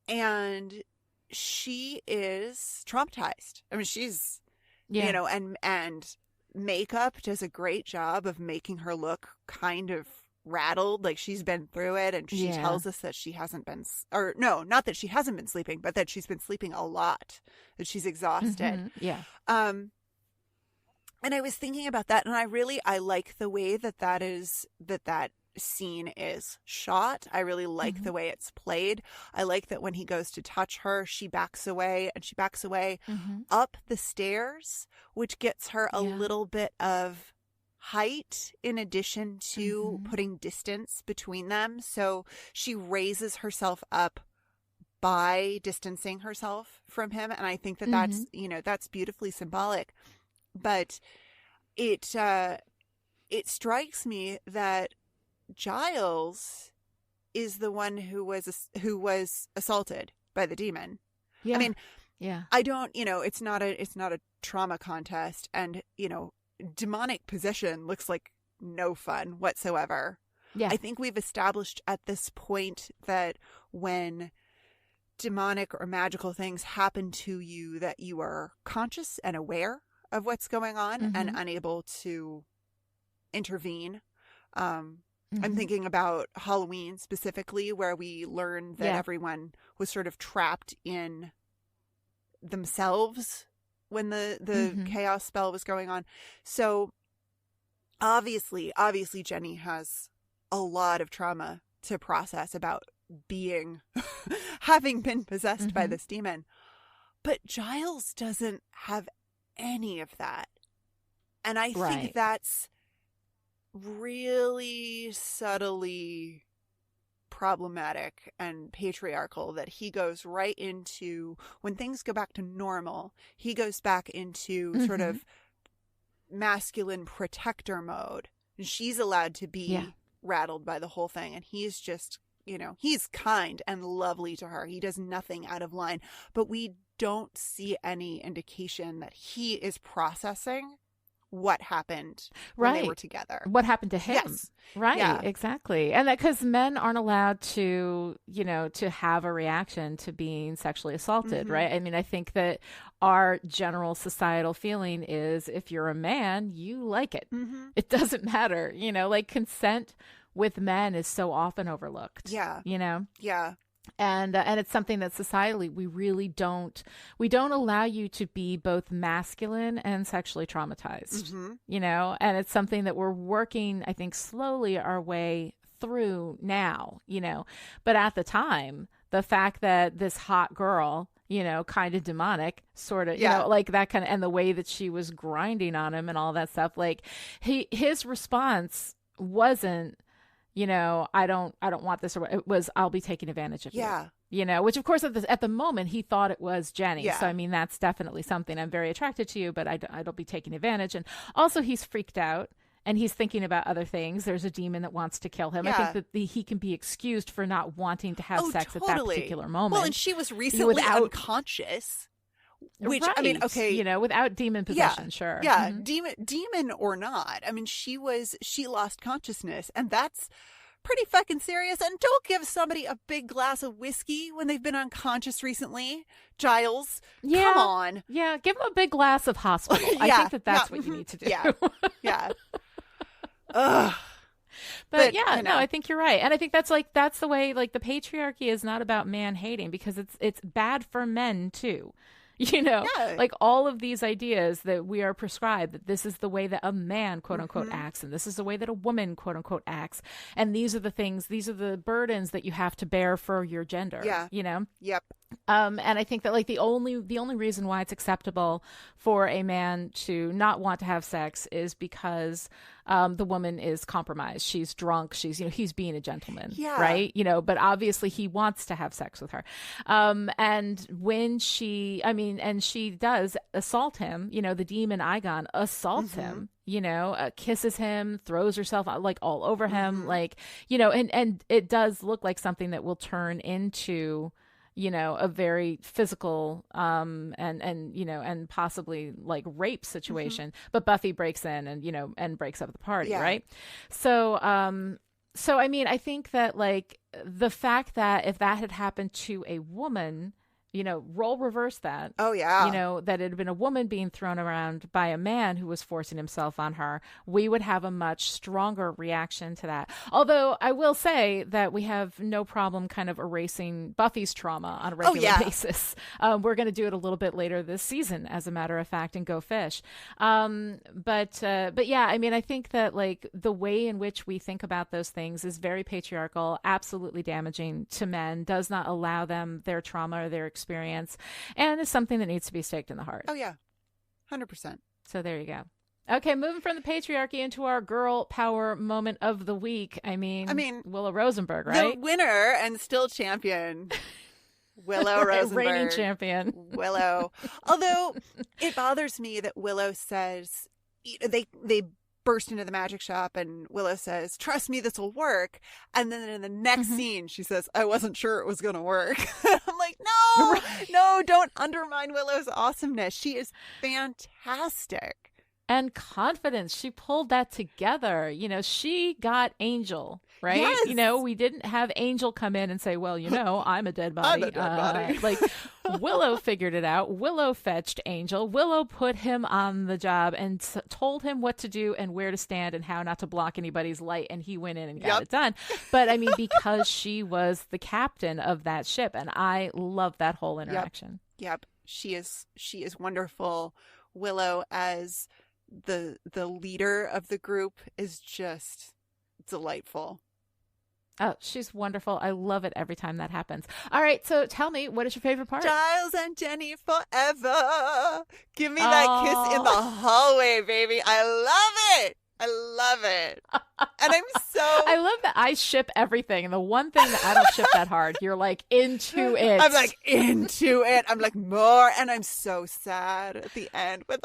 And she is traumatized. I mean, she's, you know, and makeup does a great job of making her look kind of rattled. Like she's been through it, and she tells us that she hasn't been, or no, not that she hasn't been sleeping, but that she's been sleeping a lot, that she's exhausted. Yeah. And I was thinking about that, and I like the way that scene is shot. I really like the way it's played. I like that when he goes to touch her, she backs away, and she backs away up the stairs, which gets her a little bit of height in addition to putting distance between them. So she raises herself up by distancing herself from him, and I think that that's, you know, that's beautifully symbolic. But it strikes me that Giles is the one who was assaulted by the demon. Yeah. I mean, I don't, you know, it's not a trauma contest, and, you know, demonic possession looks like no fun whatsoever. Yeah. I think we've established at this point that when demonic or magical things happen to you, that you are conscious and aware of what's going on and unable to intervene. I'm thinking about Halloween specifically, where we learned that everyone was sort of trapped in themselves when the chaos spell was going on. So obviously Jenny has a lot of trauma to process about having been possessed by this demon. But Giles doesn't have any of that. And I think that's really subtly problematic and patriarchal, that he goes right into, when things go back to normal, he goes back into sort of masculine protector mode. And she's allowed to be rattled by the whole thing. And he's just, you know, he's kind and lovely to her. He does nothing out of line, but we don't see any indication that he is processing what happened when they were together. What happened to him. Yes. Right. Yeah. Exactly. And that because men aren't allowed to, you know, to have a reaction to being sexually assaulted. Right. I mean, I think that our general societal feeling is if you're a man, you like it. It doesn't matter. You know, like consent with men is so often overlooked. Yeah. You know? Yeah. And it's something that societally we don't allow you to be both masculine and sexually traumatized, and it's something that we're working, I think, slowly our way through now, but at the time, the fact that this hot girl, kind of demonic, sort of, like that kind of, and the way that she was grinding on him and all that stuff, like his response wasn't, I don't want this, or it was, I'll be taking advantage of you. Which of course at the moment he thought it was Jenny. So I mean, that's definitely something. I'm very attracted to you, but I'll be taking advantage. And also he's freaked out and he's thinking about other things. There's a demon that wants to kill him. I think that he can be excused for not wanting to have sex at that particular moment. Well, and she was recently unconscious. Which, right. I mean, okay. Without demon possession, sure. Yeah, demon or not. I mean, she lost consciousness, and that's pretty fucking serious. And don't give somebody a big glass of whiskey when they've been unconscious recently. Giles, come on. Yeah, give them a big glass of hospital. I think that's what you need to do. Yeah. Ugh. But no, I think you're right. And I think that's the way, like, the patriarchy is not about man hating, because it's bad for men too. Like all of these ideas that we are prescribed, that this is the way that a man, quote unquote, acts, and this is the way that a woman, quote unquote, acts. And these are the burdens that you have to bear for your gender. Yeah. Yep. And I think that, like, the only reason why it's acceptable for a man to not want to have sex is because the woman is compromised. She's drunk. She's, he's being a gentleman, right? But obviously he wants to have sex with her. And when she does assault him, the demon Igon assaults him, kisses him, throws herself like all over him, like, and it does look like something that will turn into, a very physical, and possibly like rape situation. But Buffy breaks in and breaks up the party. Right. So I mean, I think that, like, the fact that if that had happened to a woman, role reverse that. Oh, yeah. That it had been a woman being thrown around by a man who was forcing himself on her, we would have a much stronger reaction to that. Although I will say that we have no problem kind of erasing Buffy's trauma on a regular basis. We're going to do it a little bit later this season, as a matter of fact, and Go Fish. But yeah, I mean, I think that, like, the way in which we think about those things is very patriarchal, absolutely damaging to men, does not allow them their trauma or their experience, and is something that needs to be staked in the heart. Oh yeah, 100%. So there you go. Okay, moving from the patriarchy into our girl power moment of the week. I mean Willow Rosenberg, right? The winner and still champion, Willow Rosenberg, reigning champion, Willow. Although it bothers me that Willow says they burst into the magic shop and Willow says, "Trust me, this will work." And then in the next scene, she says, "I wasn't sure it was going to work." I'm like, no, don't undermine Willow's awesomeness. She is fantastic. And confidence. She pulled that together. She got Angel, right? Yes. We didn't have Angel come in and say, well, I'm a dead body. I'm a dead body. Like, Willow figured it out. Willow fetched Angel. Willow put him on the job and told him what to do and where to stand and how not to block anybody's light. And he went in and got it done. But I mean, because she was the captain of that ship. And I love that whole interaction. Yep. She is wonderful. Willow as the leader of the group is just delightful. Oh, she's wonderful. I love it every time that happens. All right, so tell me, what is your favorite part? Giles and Jenny forever. Give me that kiss in the hallway, baby. I love it. I love it. And I love that I ship everything. And the one thing that I don't ship that hard, you're like into it. I'm like into it. I'm like more. And I'm so sad at the end when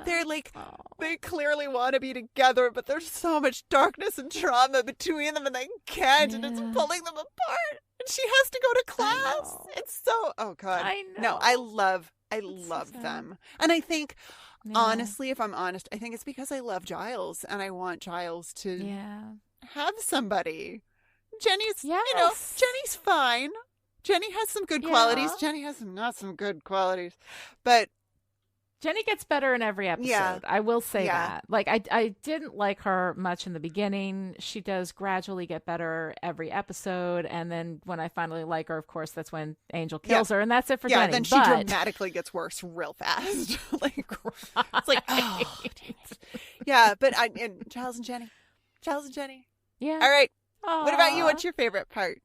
they're like, they clearly want to be together, but there's so much darkness and trauma between them and they can't. And it's pulling them apart. And she has to go to class. It's so, oh God. I know. No, I love them. And I think, honestly, if I'm honest, I think it's because I love Giles and I want Giles to have somebody. Jenny's, Jenny's fine. Jenny has some good qualities. Jenny has not some good qualities, but Jenny gets better in every episode. Yeah. I will say Yeah. that. Like, I didn't like her much in the beginning. She does gradually get better every episode. And then when I finally like her, of course, that's when Angel kills her. And that's it for Yeah, Jenny. then she dramatically gets worse real fast. Like, it's like, oh. Yeah, but and Giles and Jenny. Giles and Jenny. Yeah. All right. Aww. What about you? What's your favorite part?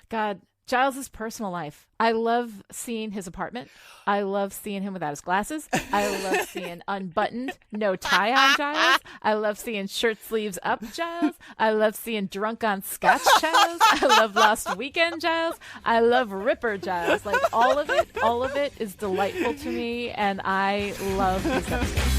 God, Giles' personal life. I love seeing his apartment. I love seeing him without his glasses. I love seeing unbuttoned, no tie on Giles. I love seeing shirt sleeves up Giles. I love seeing drunk on scotch Giles. I love Lost Weekend Giles. I love Ripper Giles. Like all of it is delightful to me, and I love this episode.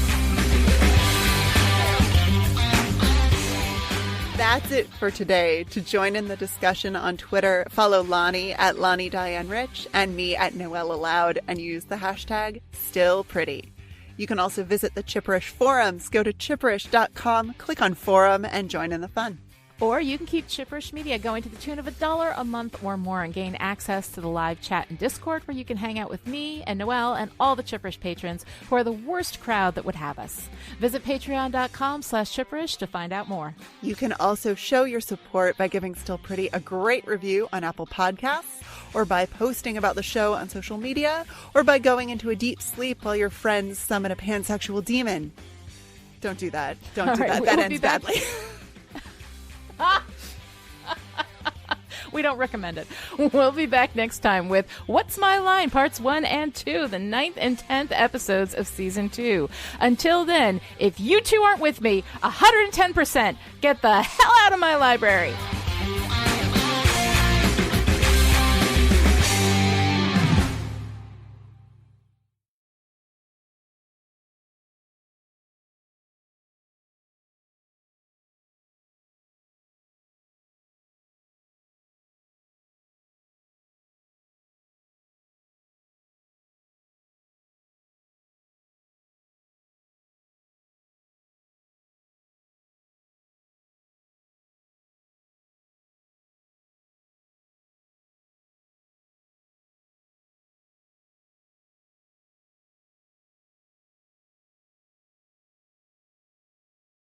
That's it for today. To join in the discussion on Twitter, follow Lonnie at Lonnie Diane Rich and me at Noelle Aloud and use the hashtag StillPretty. You can also visit the Chipperish forums. Go to chipperish.com, click on forum, and join in the fun. Or you can keep Chipperish Media going to the tune of $1 a month or more and gain access to the live chat and Discord where you can hang out with me and Noelle and all the Chipperish patrons who are the worst crowd that would have us. Visit patreon.com/Chipperish to find out more. You can also show your support by giving Still Pretty a great review on Apple Podcasts, or by posting about the show on social media, or by going into a deep sleep while your friends summon a pansexual demon. Don't do that. Don't do that. That ends badly. We don't recommend it. We'll be back next time with What's My Line? Parts 1 and 2, the 9th and 10th episodes of Season 2. Until then, if you two aren't with me, 110%, get the hell out of my library.